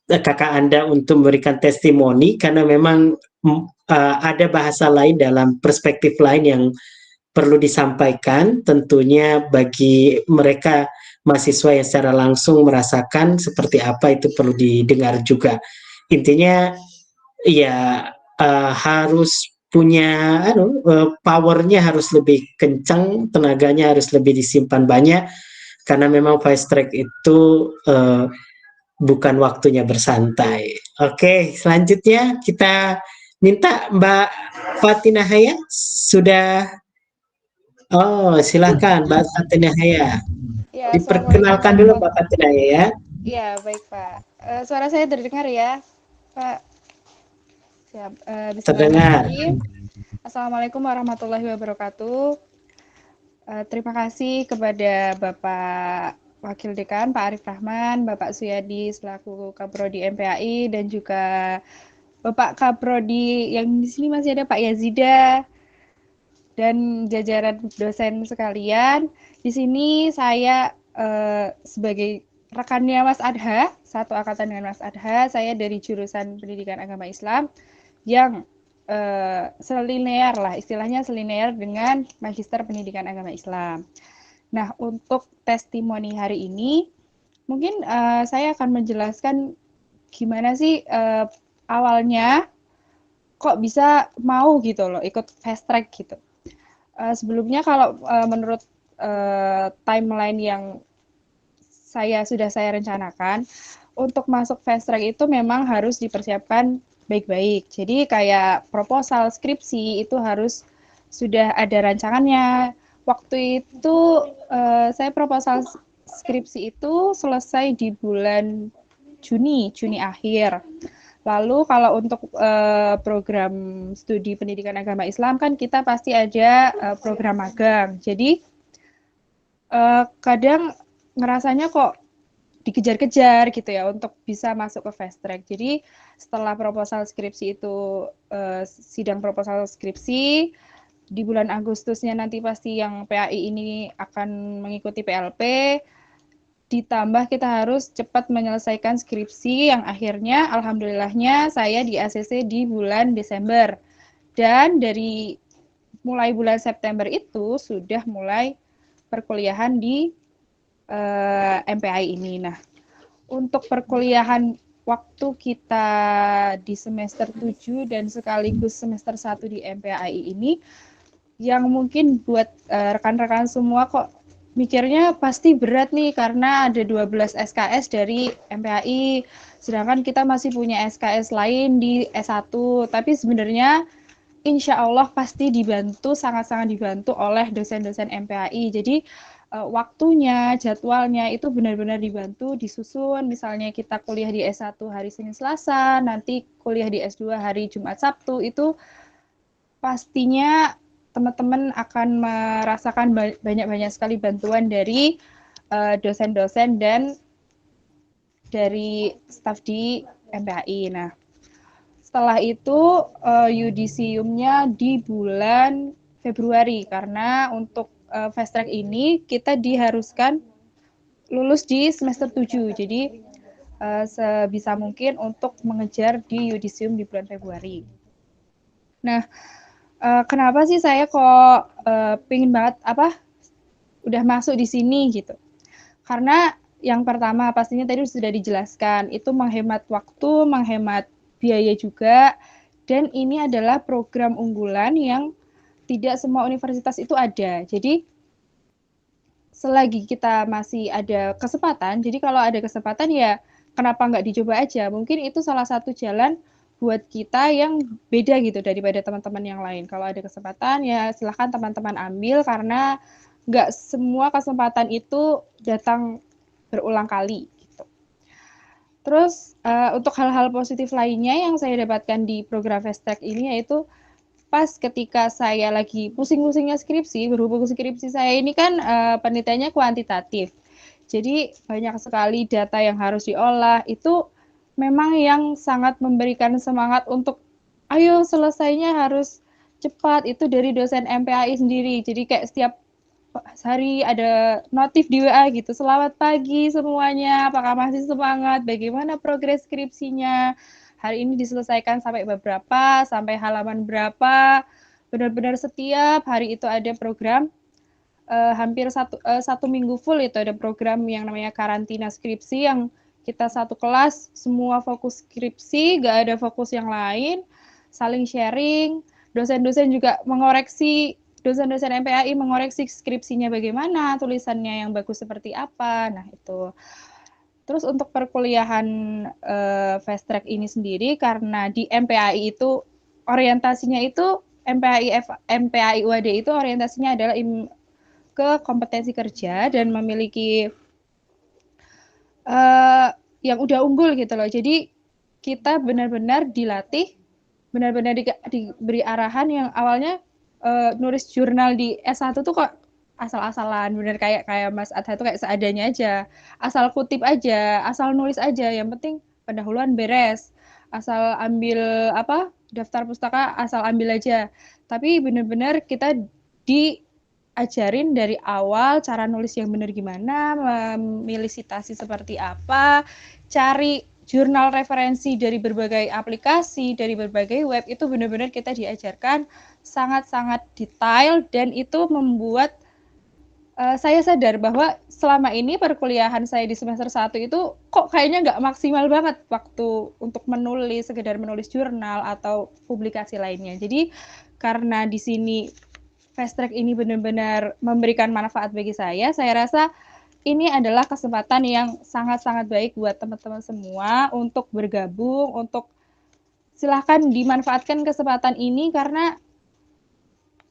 kakak Anda untuk memberikan testimoni karena memang ada bahasa lain dalam perspektif lain yang perlu disampaikan, tentunya bagi mereka mahasiswa yang secara langsung merasakan seperti apa, itu perlu didengar juga. Intinya ya harus punya powernya harus lebih kencang, tenaganya harus lebih disimpan banyak, karena memang fast track itu bukan waktunya bersantai. Oke, selanjutnya kita minta Mbak Fatina Haya sudah. Oh, silakan Mbak Fatina Haya. Ya, Assalamualaikum Diperkenalkan dulu Mbak warahmatullahi. Fatina Haya ya. Ya, baik Pak. Suara saya terdengar ya, Pak? Siap. Terdengar. Bismillahirrahmanirrahim. Assalamualaikum warahmatullahi wabarakatuh. Terima kasih kepada Bapak Wakil Dekan Pak Arif Rahman, Bapak Suyadi selaku Kaprodi MPAI, dan juga Bapak Kaprodi yang di sini masih ada Pak Yazida dan jajaran dosen sekalian. Di sini saya sebagai rekannya Mas Adha, satu angkatan dengan Mas Adha, saya dari jurusan Pendidikan Agama Islam yang selinear lah, istilahnya selinear dengan Magister Pendidikan Agama Islam. Nah, untuk testimoni hari ini, mungkin saya akan menjelaskan gimana sih awalnya kok bisa mau gitu loh ikut fast track gitu. Sebelumnya kalau menurut timeline yang sudah saya rencanakan, untuk masuk fast track itu memang harus dipersiapkan baik-baik. Jadi kayak proposal skripsi itu harus sudah ada rancangannya. Waktu itu saya proposal skripsi itu selesai di bulan Juni akhir. Lalu kalau untuk program studi pendidikan agama Islam kan kita pasti ada program magang. Jadi kadang ngerasanya kok dikejar-kejar gitu ya untuk bisa masuk ke fast track. Jadi setelah proposal skripsi itu sidang proposal skripsi di bulan Agustusnya nanti pasti yang PAI ini akan mengikuti PLP, ditambah kita harus cepat menyelesaikan skripsi yang akhirnya alhamdulillahnya saya di ACC di bulan Desember. Dan dari mulai bulan September itu sudah mulai perkuliahan di MPAI ini. Nah, untuk perkuliahan waktu kita di semester 7 dan sekaligus semester 1 di MPAI ini, yang mungkin buat rekan-rekan semua kok mikirnya pasti berat nih karena ada 12 SKS dari MPAI, sedangkan kita masih punya SKS lain di S1, tapi sebenarnya insya Allah pasti dibantu, sangat-sangat dibantu oleh dosen-dosen MPAI. Jadi waktunya, jadwalnya itu benar-benar dibantu, disusun. Misalnya kita kuliah di S1 hari Senin Selasa, nanti kuliah di S2 hari Jumat Sabtu, itu pastinya teman-teman akan merasakan banyak-banyak sekali bantuan dari dosen-dosen dan dari staf di MPAI. Nah, setelah itu yudisiumnya di bulan Februari, karena untuk fast track ini kita diharuskan lulus di semester 7. Jadi sebisa mungkin untuk mengejar di yudisium di bulan Februari. Nah, kenapa sih saya kok pingin banget udah masuk di sini gitu? Karena yang pertama pastinya tadi sudah dijelaskan, itu menghemat waktu, menghemat biaya juga, dan ini adalah program unggulan yang tidak semua universitas itu ada. Jadi selagi kita masih ada kesempatan, jadi kalau ada kesempatan ya kenapa nggak dicoba aja? Mungkin itu salah satu jalan buat kita yang beda gitu daripada teman-teman yang lain. Kalau ada kesempatan ya silahkan teman-teman ambil, karena nggak semua kesempatan itu datang berulang kali. Gitu. Terus untuk hal-hal positif lainnya yang saya dapatkan di program fast track ini yaitu pas ketika saya lagi pusing-pusingnya skripsi, berhubung skripsi saya ini kan penelitiannya kuantitatif. Jadi banyak sekali data yang harus diolah, itu memang yang sangat memberikan semangat untuk ayo selesainya harus cepat, itu dari dosen MPAI sendiri. Jadi kayak setiap hari ada notif di WA gitu, selamat pagi semuanya, apakah masih semangat, bagaimana progres skripsinya, hari ini diselesaikan sampai beberapa, sampai halaman berapa, benar-benar setiap hari itu ada program, hampir satu minggu full itu ada program yang namanya karantina skripsi, yang kita satu kelas semua fokus skripsi, gak ada fokus yang lain, saling sharing, dosen-dosen juga mengoreksi, dosen-dosen MPAI mengoreksi skripsinya bagaimana, tulisannya yang bagus seperti apa. Nah, itu. Terus untuk perkuliahan fast track ini sendiri, karena di MPAI itu orientasinya itu MPAI UAD itu orientasinya adalah ke kompetensi kerja dan memiliki yang udah unggul gitu loh. Jadi kita benar-benar dilatih, benar-benar diberi arahan yang awalnya nulis jurnal di S1 tuh kok asal-asalan, bener kayak Mas Adha tuh kayak seadanya aja, asal kutip aja, asal nulis aja, yang penting pendahuluan beres, asal ambil daftar pustaka asal ambil aja. Tapi bener-bener kita diajarin dari awal cara nulis yang bener gimana, memilih citasi seperti apa, cari jurnal referensi dari berbagai aplikasi, dari berbagai web, itu benar-benar kita diajarkan sangat-sangat detail, dan itu membuat saya sadar bahwa selama ini perkuliahan saya di semester 1 itu kok kayaknya nggak maksimal banget waktu untuk menulis, sekedar menulis jurnal atau publikasi lainnya. Jadi karena di sini fast track ini benar-benar memberikan manfaat bagi saya rasa ini adalah kesempatan yang sangat-sangat baik buat teman-teman semua untuk bergabung, untuk silahkan dimanfaatkan kesempatan ini, karena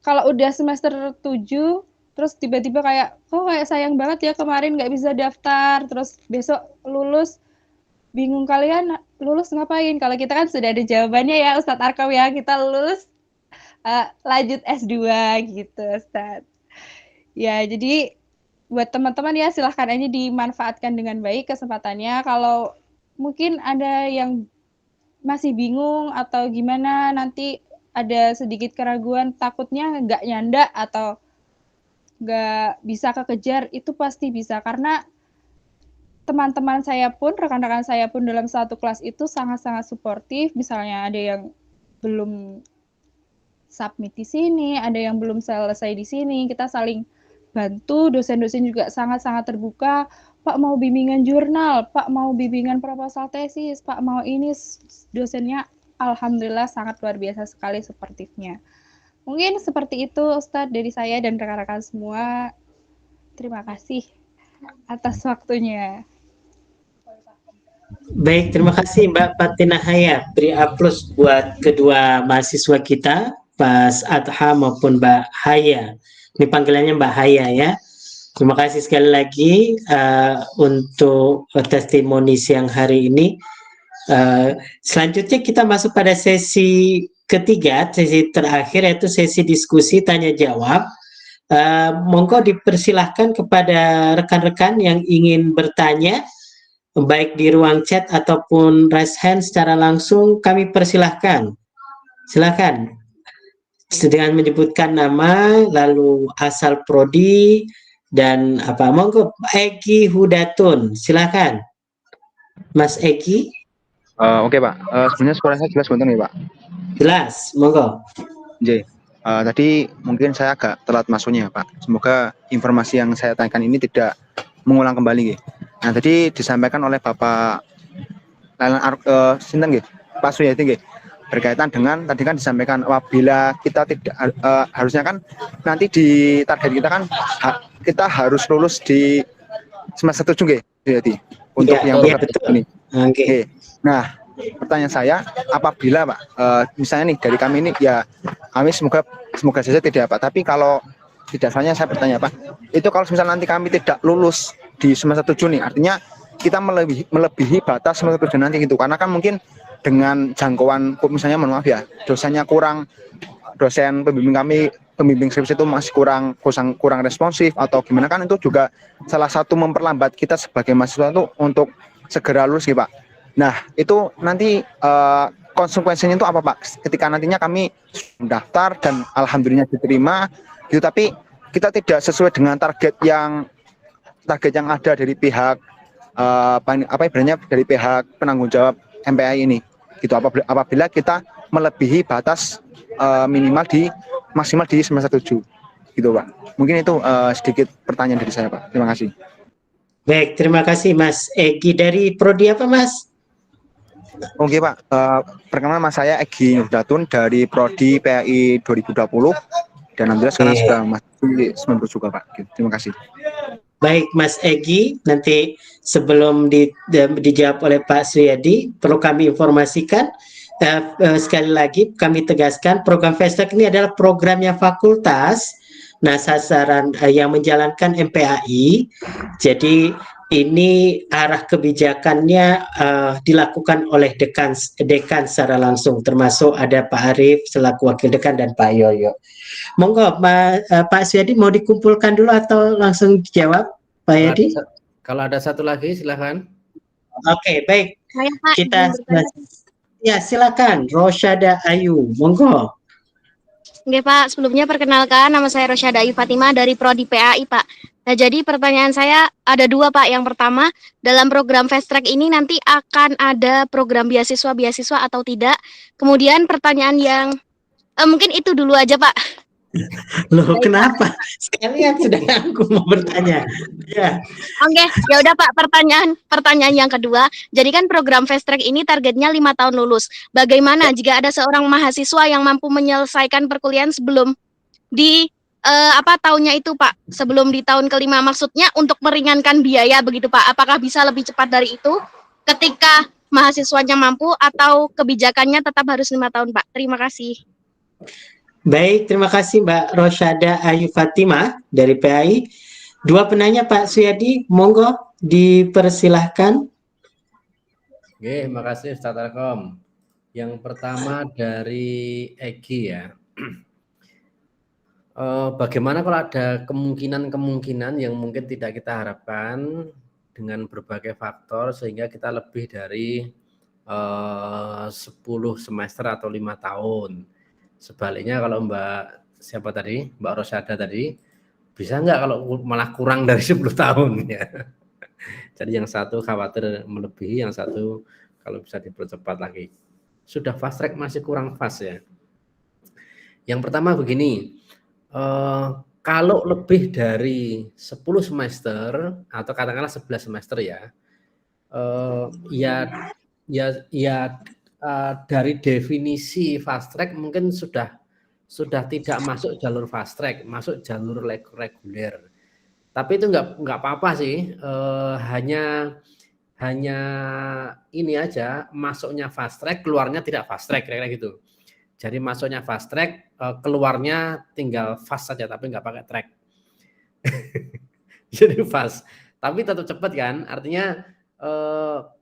kalau udah semester 7 terus tiba-tiba kayak sayang banget ya kemarin nggak bisa daftar, terus besok lulus bingung kalian lulus ngapain. Kalau kita kan sudah ada jawabannya ya Ustadz Arkam ya, kita lulus lanjut S2 gitu Ustadz. Ya jadi buat teman-teman ya silahkan aja dimanfaatkan dengan baik kesempatannya. Kalau mungkin ada yang masih bingung atau gimana, nanti ada sedikit keraguan takutnya nggak nyanda atau nggak bisa kekejar, itu pasti bisa, karena teman-teman saya pun, rekan-rekan saya pun dalam satu kelas itu sangat-sangat suportif. Misalnya ada yang belum submit di sini, ada yang belum selesai di sini, kita saling bantu. Dosen-dosen juga sangat-sangat terbuka, Pak mau bimbingan jurnal, Pak mau bimbingan proposal tesis, Pak mau ini, dosennya alhamdulillah sangat luar biasa sekali suportifnya. Mungkin seperti itu Ustadz dari saya dan rekan-rekan semua. Terima kasih atas waktunya. Baik, terima kasih Mbak Fatina Haya. Beri aplaus buat kedua mahasiswa kita, Mas Adha maupun Mbak Haya. Ini panggilannya Mbak Haya ya. Terima kasih sekali lagi untuk testimoni siang hari ini. Selanjutnya kita masuk pada sesi ketiga, sesi terakhir, yaitu sesi diskusi tanya jawab. Monggo dipersilahkan kepada rekan-rekan yang ingin bertanya, baik di ruang chat ataupun raise hand secara langsung, kami persilahkan. Silakan dengan menyebutkan nama, lalu asal prodi dan apa. Monggo Egi Hudatun, silakan Mas Egi. Oke Pak, sebenarnya suara saya jelas bentar nih Pak. Jelas, monggo. J. Tadi mungkin saya agak telat masuknya Pak. Semoga informasi yang saya tanyakan ini tidak mengulang kembali. Nah tadi disampaikan oleh Bapak Sinten Pak Suyadi berkaitan dengan tadi kan disampaikan apabila kita tidak harusnya kan nanti di target kita kan kita harus lulus di semester 7 Suyadi untuk ya, yang ya, betul. ini. Oke. Nah, pertanyaan saya, apabila Pak, misalnya nih dari kami ini ya, kami semoga saja tidak Pak. Tapi kalau di dasarnya saya bertanya Pak, itu kalau misalnya nanti kami tidak lulus di semester 7 nih, artinya kita melebihi batas semester 7 nanti gitu. Karena kan mungkin dengan jangkauan, misalnya mohon maaf ya, dosennya kurang, dosen pembimbing skripsi itu masih kurang responsif atau gimana, kan itu juga salah satu memperlambat kita sebagai mahasiswa itu untuk segera lulus gitu Pak. Nah, itu nanti konsekuensinya itu apa Pak? Ketika nantinya kami mendaftar dan alhamdulillah diterima, gitu, tapi kita tidak sesuai dengan target yang ada dari pihak ibaratnya dari pihak penanggung jawab MPAI ini, gitu. Apabila kita melebihi batas maksimal di semester 7, gitu Pak. Mungkin itu sedikit pertanyaan dari saya Pak. Terima kasih. Baik, terima kasih Mas Egi. Dari prodi apa Mas? Oke Pak, perkenalkan nama saya Egi Nurdatun dari Prodi PAI 2020 dan alhamdulillah sekarang Oke. sudah masuk di 90 juga Pak. Terima kasih. Baik Mas Egi, nanti sebelum dijawab oleh Pak Suyadi, perlu kami informasikan sekali lagi kami tegaskan program Fast Track ini adalah programnya fakultas. Nah, sasaran yang menjalankan MPAI. Jadi ini arah kebijakannya dilakukan oleh dekan secara langsung, termasuk ada Pak Arief selaku wakil dekan dan Pak Yoyo. Monggo Pak Suyadi mau dikumpulkan dulu atau langsung jawab Pak Yadi? Kalau ada satu lagi silahkan. Oke, baik. Saya Pak, Kita izin bertanya. ya silakan Rosyada Ayu, monggo. Oke Pak, sebelumnya perkenalkan nama saya Rosyada Ayu Fatimah dari Prodi PAI Pak. Nah jadi pertanyaan saya ada dua Pak. Yang pertama, dalam program Fast Track ini nanti akan ada program beasiswa atau tidak? Kemudian pertanyaan yang mungkin itu dulu aja Pak. Loh, kenapa? Sekalian sudah aku mau bertanya. Ya. Oke, ya udah Pak, pertanyaan yang kedua. Jadi kan program Fast Track ini targetnya 5 tahun lulus. Bagaimana jika ada seorang mahasiswa yang mampu menyelesaikan perkuliahan sebelum di tahunnya itu Pak? Sebelum di tahun kelima, maksudnya untuk meringankan biaya begitu Pak. Apakah bisa lebih cepat dari itu ketika mahasiswanya mampu atau kebijakannya tetap harus 5 tahun Pak? Terima kasih. Baik, terima kasih Mbak Rosyada Ayu Fatimah dari PAI. Dua penanya Pak Suyadi, monggo dipersilahkan. Oke, terima kasih Ustaz Telkom. Yang pertama dari Egi ya. Bagaimana kalau ada kemungkinan yang mungkin tidak kita harapkan dengan berbagai faktor sehingga kita lebih dari 10 semester atau 5 tahun. Sebaliknya kalau Mbak Rosyada tadi, bisa nggak kalau malah kurang dari 10 tahun ya. Jadi yang satu khawatir melebihi, yang satu kalau bisa dipercepat lagi. Sudah fast track masih kurang fast ya. Yang pertama begini, kalau lebih dari 10 semester atau katakanlah 11 semester ya, dari definisi fast track mungkin sudah tidak masuk jalur fast track, masuk jalur reguler. Tapi itu nggak apa-apa sih, hanya ini aja, masuknya fast track, keluarnya tidak fast track, kira-kira gitu. Jadi masuknya fast track, keluarnya tinggal fast saja, tapi nggak pakai track. Jadi fast, tapi tetap cepat kan, artinya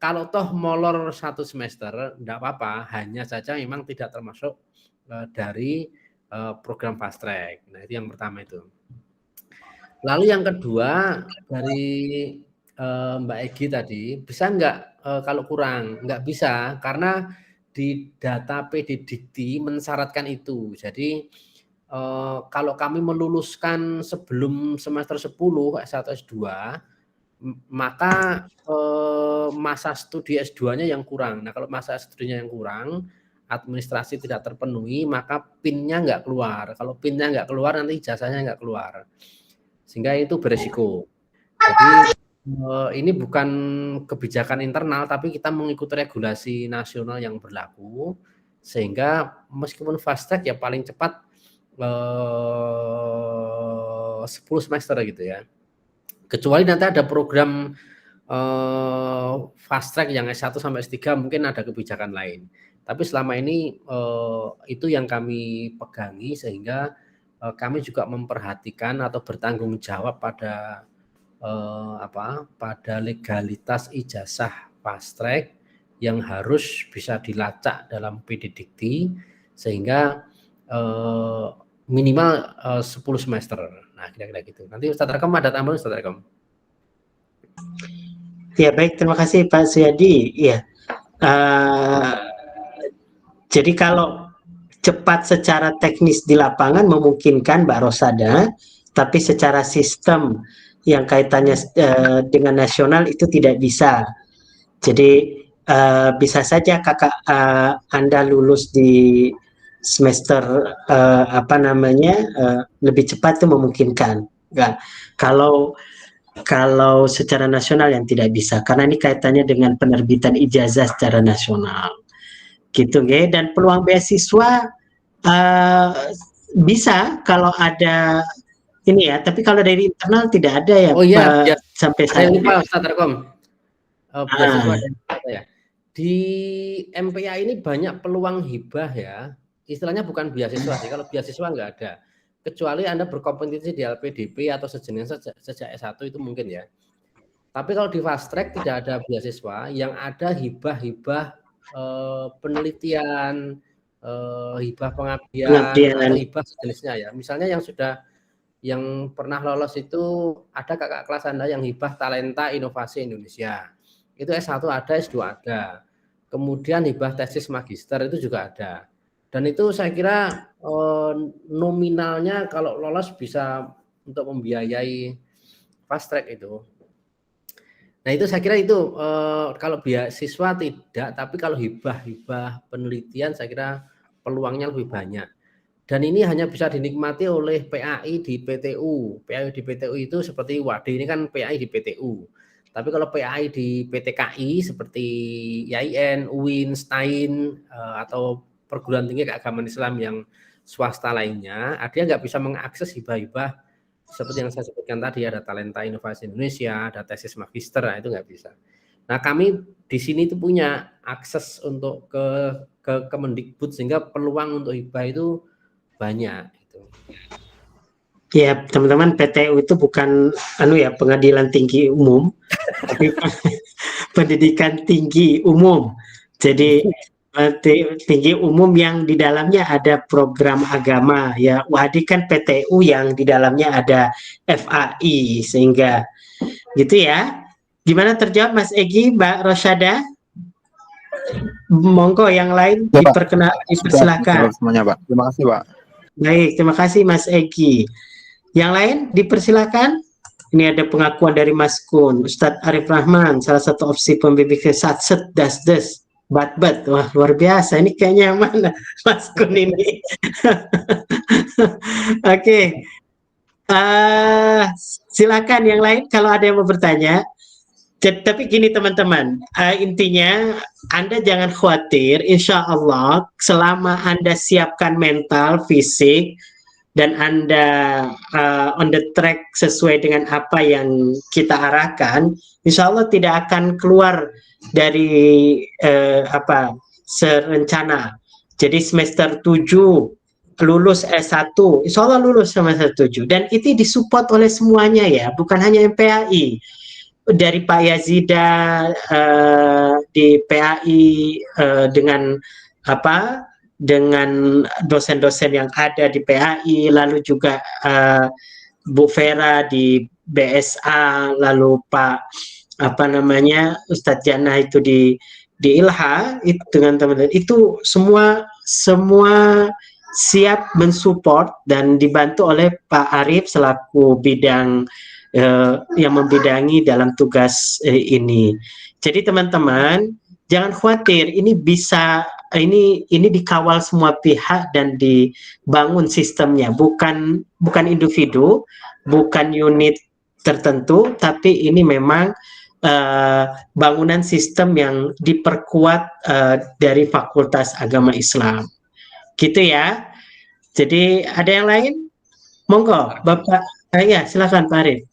kalau toh molor 1 semester, enggak apa-apa, hanya saja memang tidak termasuk dari program fast track. Nah itu yang pertama itu. Lalu yang kedua dari Mbak Egi tadi, bisa enggak kalau kurang? Enggak bisa, karena di data PD Dikti mensyaratkan itu. Jadi kalau kami meluluskan sebelum semester 10 S1 S2, maka masa studi S2-nya yang kurang. Nah, kalau masa studinya yang kurang, administrasi tidak terpenuhi, maka PIN-nya nggak keluar. Kalau PIN-nya nggak keluar, nanti ijazahnya nggak keluar. Sehingga itu beresiko. Jadi ini bukan kebijakan internal, tapi kita mengikuti regulasi nasional yang berlaku, sehingga meskipun fast track ya paling cepat 10 semester gitu ya. Kecuali nanti ada program fast track yang S1 sampai S3 mungkin ada kebijakan lain. Tapi selama ini itu yang kami pegangi, sehingga kami juga memperhatikan atau bertanggung jawab pada pada legalitas ijazah fast track yang harus bisa dilacak dalam PD Dikti, sehingga minimal 10 semester. Nah, kira-kira gitu. Nanti Ustadz Rekom ada tambahan, Ustadz Rekom. Ya, baik, terima kasih Pak Suyadi. Iya. Jadi kalau cepat secara teknis di lapangan memungkinkan Mbak Rosada, tapi secara sistem yang kaitannya dengan nasional itu tidak bisa. Jadi bisa saja kakak Anda lulus di semester lebih cepat itu memungkinkan. Nah, kalau kalau secara nasional yang tidak bisa, karena ini kaitannya dengan penerbitan ijazah secara nasional. Gitu, nggih. Dan peluang beasiswa eh, bisa kalau ada ini ya, tapi kalau dari internal tidak ada ya Oh iya, sampai ada saat yang ini. lupa Ustaz Rekom. Beasiswa Ah, dan ya. Di MPA ini banyak peluang hibah ya. Istilahnya bukan beasiswa sih. Kalau beasiswa nggak ada. Kecuali Anda berkompetisi di LPDP atau sejenis sejak S1 itu mungkin ya. Tapi kalau di fast track tidak ada beasiswa, yang ada hibah-hibah penelitian, hibah pengabdian atau hibah sejenisnya ya. Misalnya yang pernah lolos itu ada kakak kelas Anda yang hibah talenta inovasi Indonesia. Itu S1 ada, S2 ada. Kemudian hibah tesis magister itu juga ada. Dan itu saya kira nominalnya kalau lolos bisa untuk membiayai fast track itu. Nah itu saya kira itu kalau beasiswa tidak, tapi kalau hibah penelitian saya kira peluangnya lebih banyak. Dan ini hanya bisa dinikmati oleh PAI di PTU. PAI di PTU itu seperti Wadi, ini kan PAI di PTU. Tapi kalau PAI di PTKI seperti IAIN, UIN, STAIN, atau perguruan tinggi keagamaan Islam yang swasta lainnya, dia nggak bisa mengakses hibah-hibah seperti yang saya sebutkan tadi, ada talenta inovasi Indonesia, ada tesis magister, nah itu nggak bisa. Nah kami di sini itu punya akses untuk ke Kemendikbud sehingga peluang untuk hibah itu banyak. Gitu. Ya teman-teman, PTU itu bukan pengadilan tinggi umum, tapi pendidikan tinggi umum. Jadi tinggi umum yang di dalamnya ada program agama ya. Wadi kan PTU yang di dalamnya ada FAI, sehingga gitu ya. Gimana terjawab Mas Egi, Mbak Rosyada? Monggo yang lain dipersilakan. Semuanya, Pak. Terima kasih, Pak. Baik, terima kasih Mas Egi. Yang lain dipersilakan. Ini ada pengakuan dari Mas Kun. Ustadz Arif Rahman, salah satu opsi pembimbing satset dasdes. Bat-bat, wah luar biasa. Ini kayaknya yang mana Mas Kun ini? Oke. Silakan yang lain kalau ada yang mau bertanya. Tapi gini teman-teman, intinya Anda jangan khawatir, insya Allah selama Anda siapkan mental, fisik, dan Anda on the track sesuai dengan apa yang kita arahkan, insya Allah tidak akan keluar dari serencana. Jadi semester 7 lulus S1, insya Allah lulus semester 7. Dan itu disupport oleh semuanya ya, bukan hanya MPAI. Dari Pak Yazida di PAI dengan dosen-dosen yang ada di PAI, lalu juga Bu Vera di BSA, lalu Pak Ustadz Jannah itu di Ilha, itu dengan teman-teman itu semua siap mensupport dan dibantu oleh Pak Arif selaku bidang yang membidangi dalam tugas ini. Jadi teman-teman jangan khawatir, ini bisa ini dikawal semua pihak dan dibangun sistemnya, bukan individu, bukan unit tertentu, tapi ini memang bangunan sistem yang diperkuat dari Fakultas Agama Islam. Gitu ya. Jadi ada yang lain? Monggo, Bapak. Ya, silakan Pak Arif.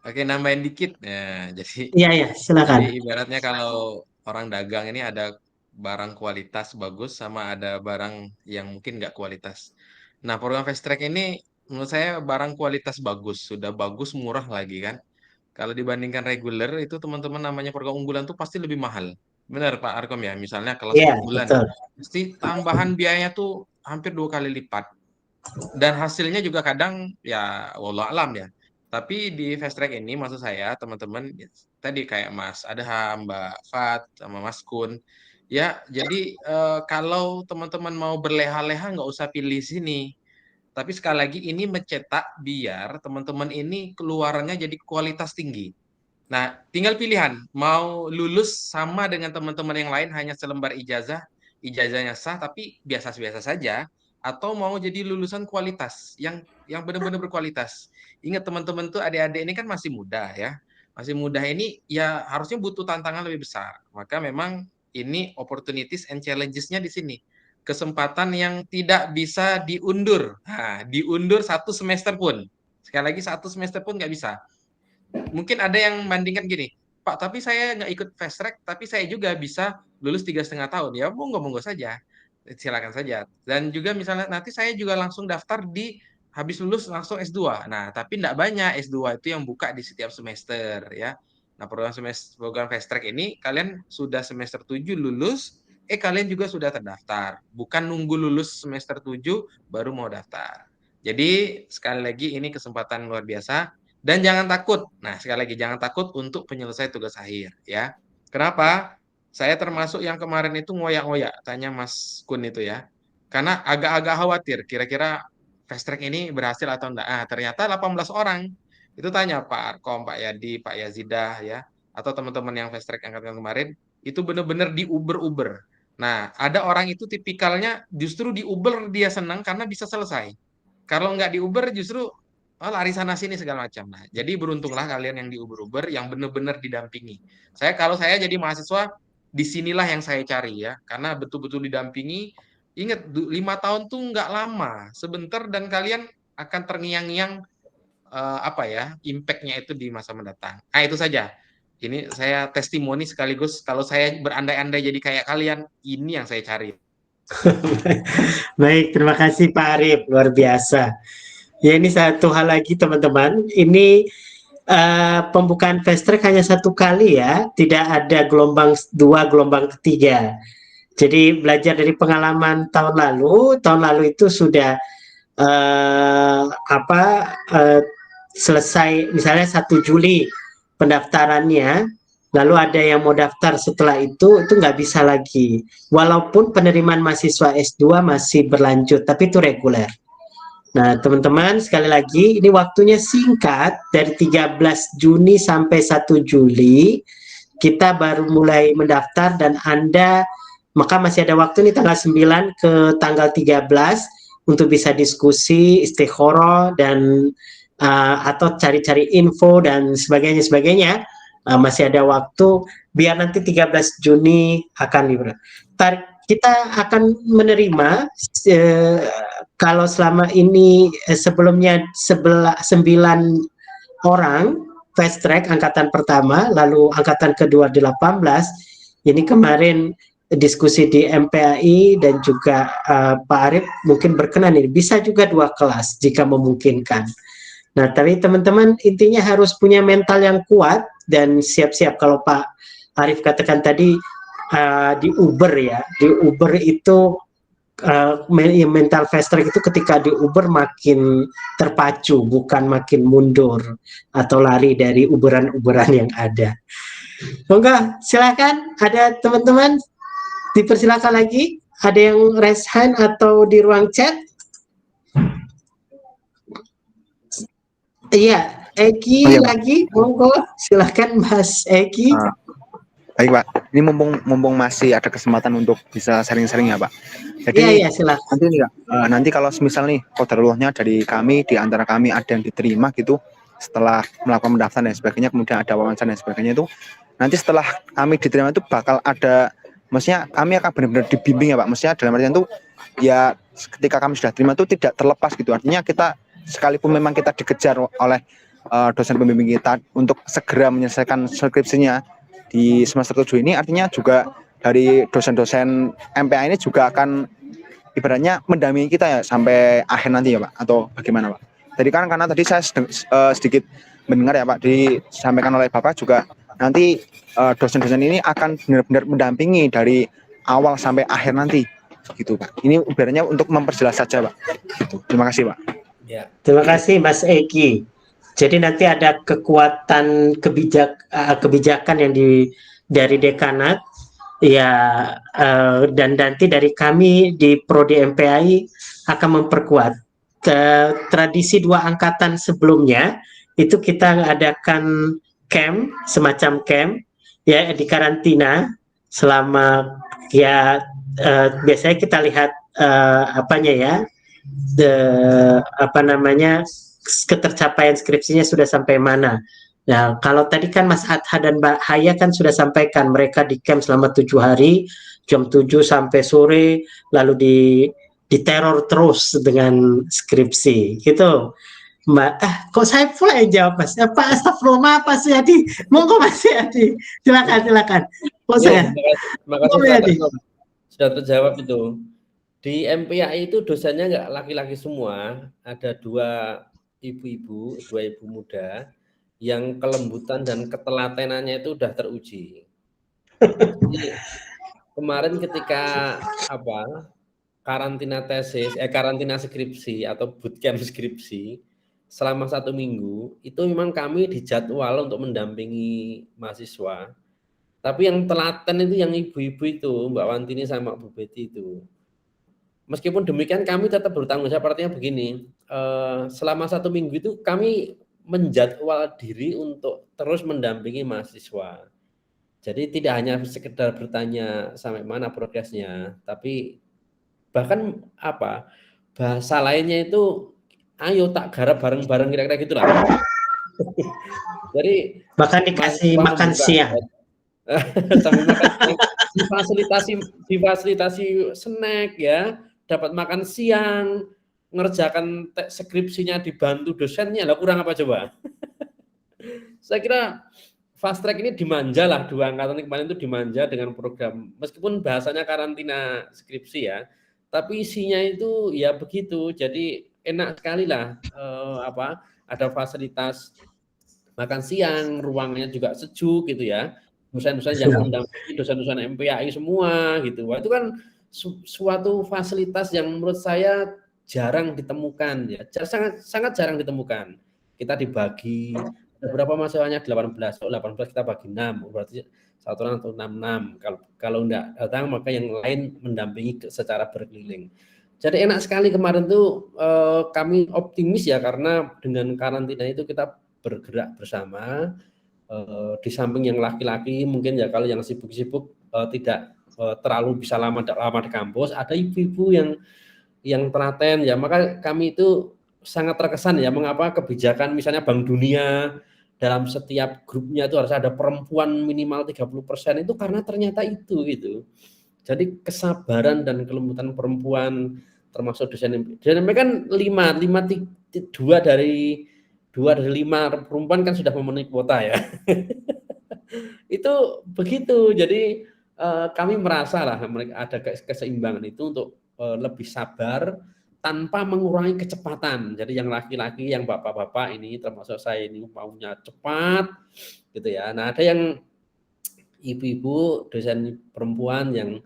Oke, nambahin dikit ya. Jadi Iya, silakan. Jadi ibaratnya kalau orang dagang ini ada barang kualitas bagus sama ada barang yang mungkin nggak kualitas. Nah, program fast track ini menurut saya barang kualitas bagus, sudah bagus, murah lagi kan. Kalau dibandingkan reguler itu teman-teman namanya program unggulan tuh pasti lebih mahal. Benar Pak Arkom ya, misalnya kelas Iya, unggulan, betul. pasti tambahan biayanya tuh hampir 2 kali lipat. Dan hasilnya juga kadang ya wallah alam ya. Tapi di fast track ini maksud saya teman-teman tadi kayak Mas Adham, Mbak Fat, sama Mas Kun. Ya, jadi kalau teman-teman mau berleha-leha nggak usah pilih sini. Tapi sekali lagi ini mencetak biar teman-teman ini keluarannya jadi kualitas tinggi. Nah, tinggal pilihan mau lulus sama dengan teman-teman yang lain hanya selembar ijazah, ijazahnya sah tapi biasa-biasa saja, atau mau jadi lulusan kualitas yang benar-benar berkualitas. Ingat teman-teman tuh adik-adik ini kan masih muda ya. Masih muda ini ya harusnya butuh tantangan lebih besar. Maka memang ini opportunities and challenges-nya di sini. Kesempatan yang tidak bisa diundur. Nah, diundur 1 semester pun. Sekali lagi 1 semester pun nggak bisa. Mungkin ada yang membandingkan gini, Pak, tapi saya nggak ikut fast track, tapi saya juga bisa lulus 3,5 tahun. Ya monggo saja, silakan saja. Dan juga misalnya nanti saya juga langsung daftar di habis lulus langsung S2. Nah, tapi nggak banyak S2 itu yang buka di setiap semester ya. Nah, program fast track ini kalian sudah semester 7 lulus, kalian juga sudah terdaftar. Bukan nunggu lulus semester 7 baru mau daftar. Jadi sekali lagi ini kesempatan luar biasa. Dan jangan takut. Nah, sekali lagi jangan takut untuk penyelesai tugas akhir ya. Kenapa? Saya termasuk yang kemarin itu ngoyak-ngoyak tanya Mas Kun itu ya. Karena agak-agak khawatir kira-kira fast track ini berhasil atau enggak. Ah, ternyata 18 orang. Itu tanya Pak Arkom, Pak Yadi, Pak Yazidah ya, atau teman-teman yang fast track angkatan kemarin, itu benar-benar diuber-uber. Nah, ada orang itu tipikalnya justru diuber dia senang karena bisa selesai. Kalau nggak diuber justru lari sana sini segala macam. Nah, jadi beruntunglah kalian yang di Uber-Uber yang benar-benar didampingi. Kalau saya jadi mahasiswa, disinilah yang saya cari ya, karena betul-betul didampingi. Ingat, 5 tahun tuh nggak lama, sebentar dan kalian akan terngiang-ngiang apa ya, impact-nya itu di masa mendatang. Nah, itu saja. Ini saya testimoni sekaligus kalau saya berandai-andai jadi kayak kalian, ini yang saya cari. Baik, terima kasih Pak Arif, luar biasa. Ya, ini satu hal lagi teman-teman, ini pembukaan fast track hanya 1 kali ya, tidak ada gelombang 2, gelombang ketiga. Jadi belajar dari pengalaman tahun lalu itu sudah selesai misalnya 1 Juli pendaftarannya, lalu ada yang mau daftar setelah itu nggak bisa lagi. Walaupun penerimaan mahasiswa S2 masih berlanjut, tapi itu reguler. Nah, teman-teman, sekali lagi, ini waktunya singkat, dari 13 Juni sampai 1 Juli, kita baru mulai mendaftar, dan Anda, maka masih ada waktu nih tanggal 9 ke tanggal 13, untuk bisa diskusi, istikharah, dan atau cari-cari info, dan sebagainya, masih ada waktu, biar nanti 13 Juni akan kita akan menerima kalau selama ini sebelumnya 9 orang fast track angkatan pertama, lalu angkatan kedua 18. Ini kemarin diskusi di MPAI dan juga Pak Arif mungkin berkenan ini bisa juga 2 kelas jika memungkinkan. Nah, tapi teman-teman intinya harus punya mental yang kuat dan siap-siap. Kalau Pak Arif katakan tadi di Uber ya, di Uber itu mental fast track itu ketika di Uber makin terpacu, bukan makin mundur atau lari dari uberan-uberan yang ada. Monggo, silakan, ada teman-teman dipersilakan lagi, ada yang raise hand atau di ruang chat. Iya, Eki lagi, monggo, silakan Mas Eki. Baik Pak, ini mumpung masih ada kesempatan untuk bisa sharing-sharing ya Pak. Jadi silakan. Nanti kalau misal nih qadarullah dari kami, di antara kami ada yang diterima gitu, setelah melakukan pendaftaran dan sebagainya, kemudian ada wawancara dan sebagainya itu, nanti setelah kami diterima itu bakal ada, maksudnya kami akan benar-benar dibimbing ya Pak. Maksudnya dalam artian itu ya ketika kami sudah terima itu tidak terlepas gitu. Artinya kita sekalipun memang kita dikejar oleh dosen pembimbing kita untuk segera menyelesaikan skripsinya di semester 7 ini, artinya juga dari dosen-dosen MPA ini juga akan ibaratnya mendampingi kita ya sampai akhir nanti ya Pak, atau bagaimana Pak? Jadi kan karena tadi saya sedikit mendengar ya Pak, disampaikan oleh Bapak juga nanti dosen-dosen ini akan benar-benar mendampingi dari awal sampai akhir nanti gitu Pak. Ini ibaratnya untuk memperjelas saja Pak. Gitu. Terima kasih Pak. Ya. Terima kasih Mas Eki. Jadi nanti ada kekuatan kebijakan yang dari dekanat ya, dan nanti dari kami di Prodi MPAI akan memperkuat. Tradisi 2 angkatan sebelumnya itu kita adakan camp, semacam camp ya, di karantina selama ya biasanya kita lihat ketercapaian skripsinya sudah sampai mana. Nah, kalau tadi kan Mas Adha dan Mbak Haya kan sudah sampaikan mereka di camp selama 7 hari, jam 7 sampai sore, lalu diteror terus dengan skripsi, gitu. Mbak, kok saya pula yang jawab Mas? Pak Astagfirullah, Pak Suyadi, monggo Mas Suyadi, silakan. Kok saya? Makasih sudah terjawab itu. Di MPAI itu dosennya nggak laki-laki semua, ada dua ibu muda yang kelembutan dan ketelatenannya itu udah teruji. Jadi, kemarin ketika karantina tesis, karantina skripsi atau bootcamp skripsi selama 1 minggu, itu memang kami dijadwal untuk mendampingi mahasiswa. Tapi yang telaten itu yang ibu-ibu itu, Mbak Wantini sama Bu Betty itu. Meskipun demikian kami tetap bertanggung jawab, artinya begini, selama 1 minggu itu kami menjadwal diri untuk terus mendampingi mahasiswa. Jadi tidak hanya sekedar bertanya sampai mana progresnya, tapi bahkan bahasa lainnya itu ayo tak garap bareng-bareng kira-kira gitulah. Jadi bahkan dikasih makan siang. Sambil makan difasilitasi snack ya, dapat makan siang, ngerjakan skripsinya dibantu dosennya, lah kurang apa coba? Saya kira fast track ini dimanja lah, 2 angkatan kemarin itu dimanja dengan program, meskipun bahasanya karantina skripsi ya, tapi isinya itu ya begitu, jadi enak sekali lah, ada fasilitas makan siang, ruangnya juga sejuk gitu ya, dosen-dosen yang mendampingi dosen-dosen MPAI semua gitu. Wah, itu kan suatu fasilitas yang menurut saya jarang ditemukan ya, sangat jarang ditemukan. Kita dibagi berapa mahasiswanya 18 kita bagi 6, berarti 1 orang atau 6. Kalau enggak datang maka yang lain mendampingi secara berkeliling. Jadi enak sekali kemarin tuh kami optimis ya, karena dengan karantina itu kita bergerak bersama. Di samping yang laki-laki mungkin ya, kalau yang sibuk-sibuk tidak terlalu bisa lama di kampus, ada ibu-ibu yang telaten ya, maka kami itu sangat terkesan ya, mengapa kebijakan misalnya Bank Dunia dalam setiap grupnya itu harus ada perempuan minimal 30%, itu karena ternyata itu gitu. Jadi kesabaran dan kelembutan perempuan, termasuk dosen kan 2 dari 5 perempuan kan sudah memenuhi kuota ya. Itu begitu. Jadi kami merasa lah ada keseimbangan itu untuk lebih sabar tanpa mengurangi kecepatan. Jadi yang laki-laki, yang bapak-bapak ini termasuk saya ini maunya cepat gitu ya. Nah, ada yang ibu-ibu dosen perempuan yang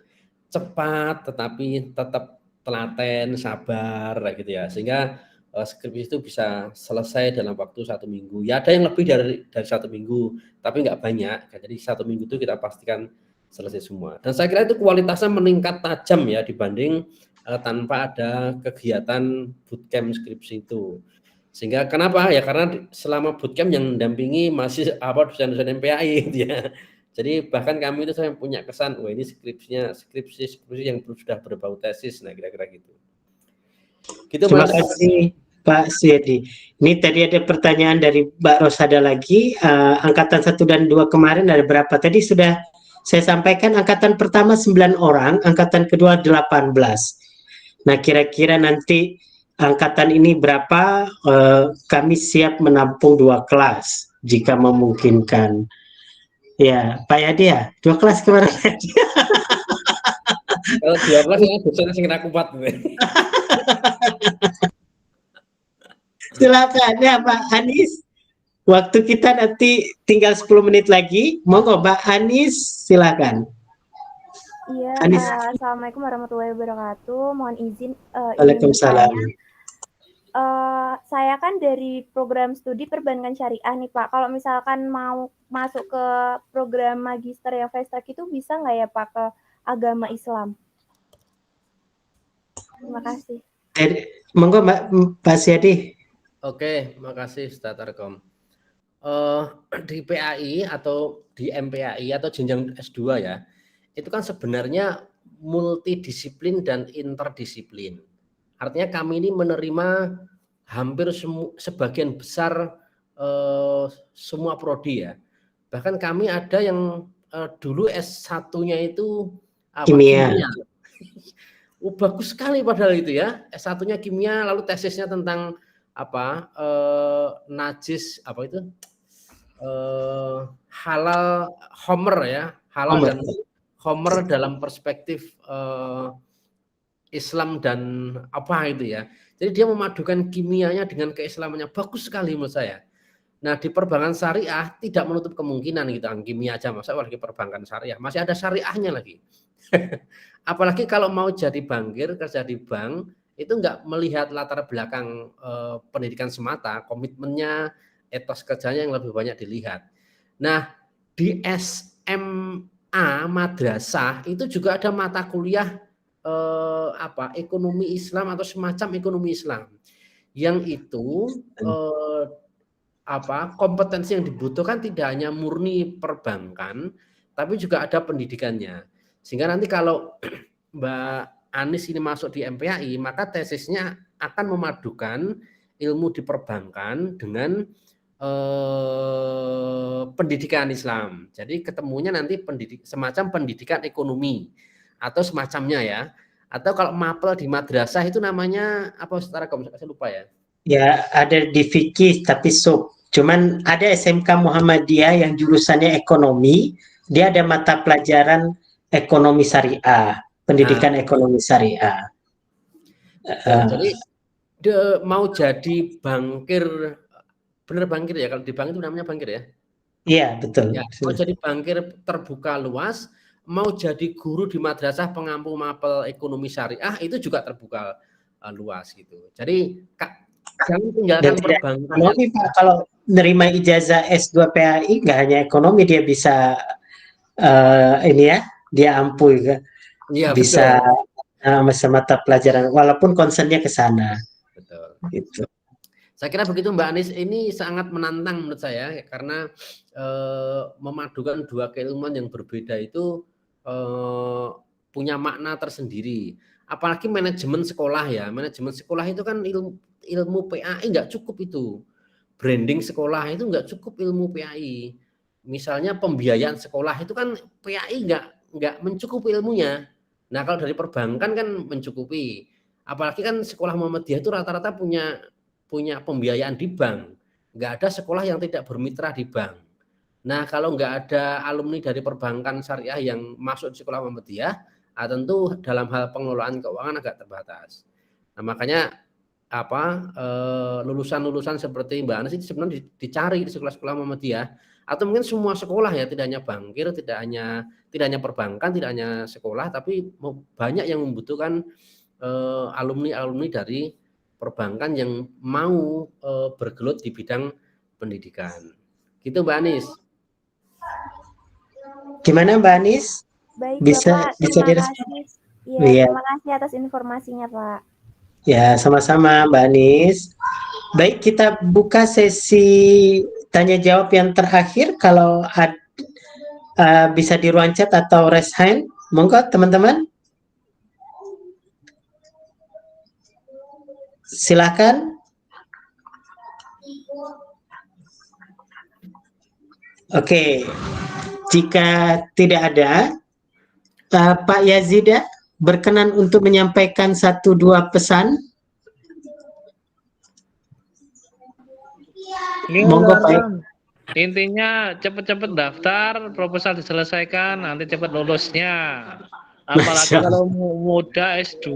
cepat tetapi tetap telaten, sabar gitu ya. Sehingga skripsi itu bisa selesai dalam waktu 1 minggu. Ya ada yang lebih dari 1 minggu, tapi nggak banyak. Jadi 1 minggu itu kita pastikan selesai semua. Dan saya kira itu kualitasnya meningkat tajam ya dibanding tanpa ada kegiatan bootcamp skripsi itu. Sehingga kenapa? Ya karena selama bootcamp yang mendampingi masih dosen-dosen MPAI gitu ya. Jadi bahkan kami itu saya punya kesan, wah ini skripsi yang sudah berbau tesis, nah kira-kira gitu. Terima kasih Pak Suyadi. Ini tadi ada pertanyaan dari Mbak Rosada lagi, angkatan 1 dan 2 kemarin ada berapa? Tadi sudah saya sampaikan, angkatan pertama 9 orang, angkatan kedua 18. Nah, kira-kira nanti angkatan ini berapa? Kami siap menampung 2 kelas jika memungkinkan. Ya, Pak Yadi ya, 2 kelas kemarin. Kalau 2 kelas ya dosennya sing ra kuat. Silakan ya Pak Anis. Waktu kita nanti tinggal 10 menit lagi. Monggo Mbak Anis, silakan. Iya, Anis. Assalamualaikum warahmatullahi wabarakatuh. Mohon izin. Waalaikumsalam. Saya kan dari program studi perbankan syariah nih Pak. Kalau misalkan mau masuk ke program magister yang fast track itu bisa nggak ya Pak ke agama Islam? Terima kasih. Monggo Mbak Suyadi. Oke, makasih Ustaz Arkom. Di PAI atau di MPAI atau jenjang S2 ya, itu kan sebenarnya multidisiplin dan interdisiplin. Artinya kami ini menerima hampir sebagian besar semua prodi ya. Bahkan kami ada yang dulu S1-nya itu Kimia. Bagus sekali padahal itu ya. S1-nya kimia, lalu tesisnya tentang najis halal homer ya, halal dan homer dalam perspektif Islam dan apa itu ya. Jadi dia memadukan kimianya dengan keislamannya, bagus sekali menurut saya. Nah di perbankan syariah tidak menutup kemungkinan gitu, kimia aja masa lagi perbankan syariah, masih ada syariahnya lagi. Apalagi kalau mau jadi bankir, kerja di bank, itu nggak melihat latar belakang pendidikan semata, komitmennya, etos kerjanya yang lebih banyak dilihat. Nah di SMA madrasah itu juga ada mata kuliah ekonomi Islam atau semacam ekonomi Islam, yang itu kompetensi yang dibutuhkan tidak hanya murni perbankan, tapi juga ada pendidikannya. Sehingga nanti kalau Mbak Anis ini masuk di MPAI, maka tesisnya akan memadukan ilmu di perbankan dengan pendidikan Islam. Jadi ketemunya nanti semacam pendidikan ekonomi atau semacamnya ya. Atau kalau mapel di madrasah itu namanya apa Ustaz Rakom? Saya lupa ya. Ya, ada di fikih tapi cuman ada SMK Muhammadiyah yang jurusannya ekonomi, dia ada mata pelajaran ekonomi syariah, pendidikan ekonomi syariah. Jadi mau jadi bankir, benar bankir ya, kalau di bank itu namanya bankir ya? Iya, betul. Ya, mau jadi bankir terbuka luas, mau jadi guru di madrasah pengampu mapel ekonomi syariah itu juga terbuka luas gitu. Jadi jangan tinggalkan perbankan. Ekonomi Pak, kalau nerima ijazah S2 PAI nggak hanya ekonomi, dia bisa dia ampuh ya. Iya, bisa mata pelajaran walaupun concernnya ke sana. Betul. Gitu. Saya kira begitu Mbak Anis, ini sangat menantang menurut saya karena memadukan dua keilmuan yang berbeda itu punya makna tersendiri. Apalagi manajemen sekolah ya, manajemen sekolah itu kan ilmu PAI nggak cukup itu, branding sekolah itu nggak cukup ilmu PAI. Misalnya pembiayaan sekolah itu kan PAI nggak mencukupi ilmunya. Nah kalau dari perbankan kan mencukupi. Apalagi kan sekolah Muhammadiyah itu rata-rata punya pembiayaan di bank. Nggak ada sekolah yang tidak bermitra di bank. Nah kalau nggak ada alumni dari perbankan syariah yang masuk di sekolah Muhammadiyah, tentu dalam hal pengelolaan keuangan agak terbatas. Nah makanya lulusan-lulusan seperti Mbak Anis itu sebenarnya dicari di sekolah-sekolah Muhammadiyah, atau mungkin semua sekolah ya, tidak hanya bankir, tidak hanya perbankan, tidak hanya sekolah, tapi banyak yang membutuhkan alumni dari perbankan yang mau bergelut di bidang pendidikan. Gitu Mbak Anis. Gimana Mbak Anis? Baik, bisa direspon. Iya, terima kasih atas informasinya Pak. Ya, sama-sama Mbak Anis. Baik, kita buka sesi tanya jawab yang terakhir. Kalau bisa di ruang chat atau raise hand, monggo teman-teman. Silakan. Oke, jika tidak ada, Pak Yazida berkenan untuk menyampaikan 1-2 pesan. Monggo Pak. Intinya cepet-cepet daftar, proposal diselesaikan, nanti cepet lulusnya. Apalagi kalau muda S2,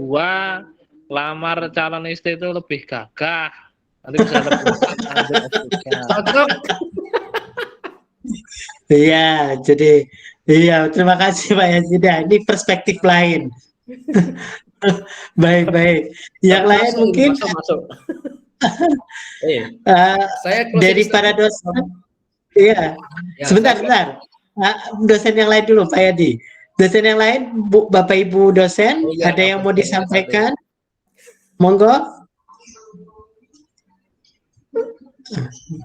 lamar calon istri itu lebih gagah. Nanti bisa lebih Iya, jadi terima kasih Pak Yazida. Ini perspektif lain. Baik. Yang lain mungkin masuk. dari para dosen. Iya. Sebentar. Dosen yang lain dulu Pak Yadi. Dosen yang lain, Bapak Ibu dosen, ada yang mau disampaikan? Monggo.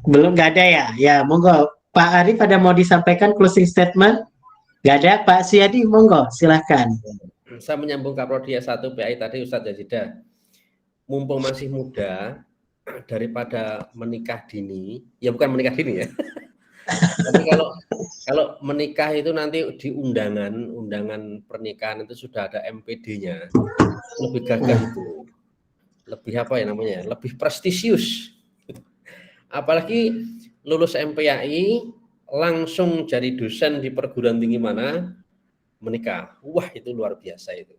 Belum, nggak ada ya? Ya, monggo. Pak Arif ada mau disampaikan closing statement? Nggak ada. Pak Suyadi, monggo, silahkan. Saya menyambung Kaprodi S1 PAI tadi Ustadz Yazida. mumpung masih muda, daripada menikah dini, ya bukan menikah dini ya. Tapi kalau menikah itu nanti di undangan pernikahan itu sudah ada MPD-nya, lebih gagah itu, lebih apa ya namanya, lebih prestisius. Apalagi lulus MPAI langsung jadi dosen di perguruan tinggi mana, menikah, wah itu luar biasa itu.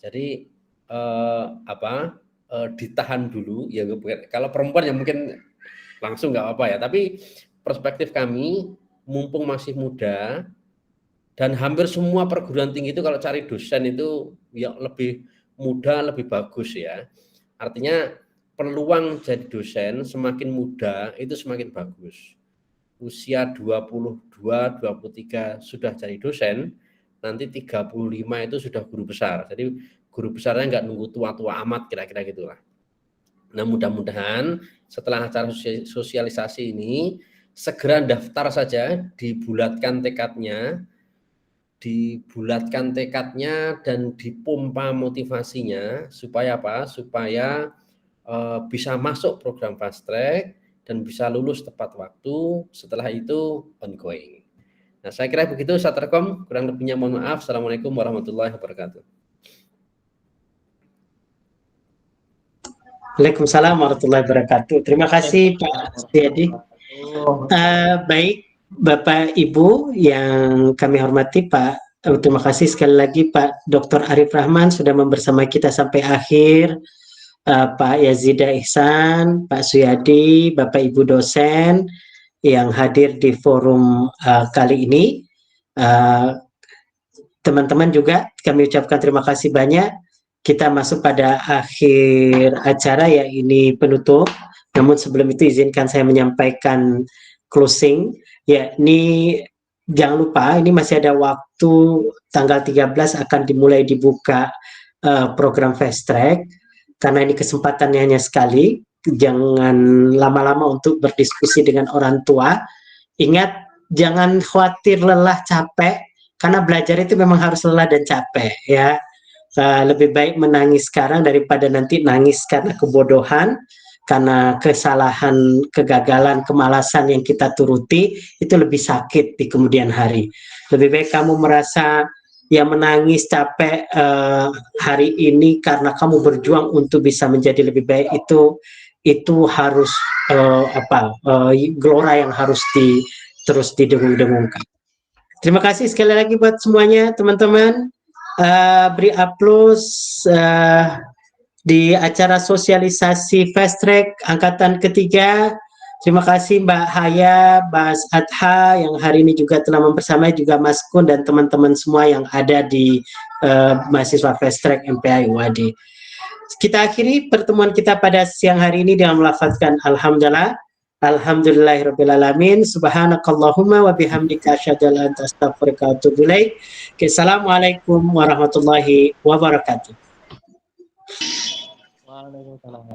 Jadi ditahan dulu ya, kalau perempuan ya mungkin langsung nggak apa ya, tapi perspektif kami mumpung masih muda dan hampir semua perguruan tinggi itu kalau cari dosen itu ya lebih muda lebih bagus ya. Artinya peluang jadi dosen semakin muda itu semakin bagus. Usia 22, 23 sudah jadi dosen, nanti 35 itu sudah guru besar. Jadi guru besarnya nggak nunggu tua-tua amat, kira-kira gitulah. Nah mudah-mudahan setelah acara sosialisasi ini segera daftar saja, dibulatkan tekadnya dan dipompa motivasinya supaya apa? Supaya bisa masuk program fast track dan bisa lulus tepat waktu. Setelah itu ongoing. Nah saya kira begitu Satrekom, kurang lebihnya mohon maaf. Assalamualaikum warahmatullahi wabarakatuh. Waalaikumsalam warahmatullahi wabarakatuh. Terima kasih Pak Suyadi. Baik Bapak Ibu yang kami hormati, terima kasih sekali lagi Pak Dr. Arif Rahman sudah bersama kita sampai akhir. Pak Yazida Ihsan, Pak Suyadi, Bapak Ibu dosen yang hadir di forum kali ini. Teman-teman juga kami ucapkan terima kasih banyak. Kita masuk pada akhir acara ya, ini penutup. Namun sebelum itu izinkan saya menyampaikan closing. Ya, ini jangan lupa ini masih ada waktu tanggal 13 akan dimulai dibuka program fast track. Karena ini kesempatannya hanya sekali, jangan lama-lama untuk berdiskusi dengan orang tua. Ingat, jangan khawatir lelah capek, karena belajar itu memang harus lelah dan capek ya. Lebih baik menangis sekarang daripada nanti nangis karena kebodohan, karena kesalahan, kegagalan, kemalasan yang kita turuti itu lebih sakit di kemudian hari. Lebih baik kamu merasa ya menangis capek hari ini karena kamu berjuang untuk bisa menjadi lebih baik, itu harus gelora yang harus terus didengung-dengungkan. Terima kasih sekali lagi buat semuanya teman-teman. Beri aplaus di acara sosialisasi fast track angkatan ketiga. Terima kasih Mbak Haya, Mas Adha yang hari ini juga telah membersamai, juga Mas Kun dan teman-teman semua yang ada di mahasiswa fast track MPAI UAD. Kita akhiri pertemuan kita pada siang hari ini dengan melafazkan alhamdulillah. Alhamdulillahirrabbilalamin. Subhanakallahumma wa bihamdika asyhadu an la ilaha illa anta astaghfiruka wa atubu ilaik. Assalamualaikum warahmatullahi wabarakatuh. Waalaikumsalam.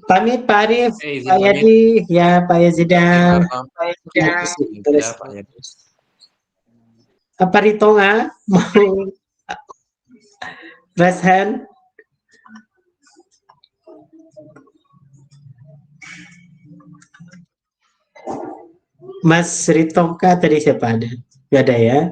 Pamit Pak Arif, Pak Yadi, ya Pak Yazida. Apa Ritonga mau raise hand? Mas Ritongka tadi siapa ada? Gak ada ya?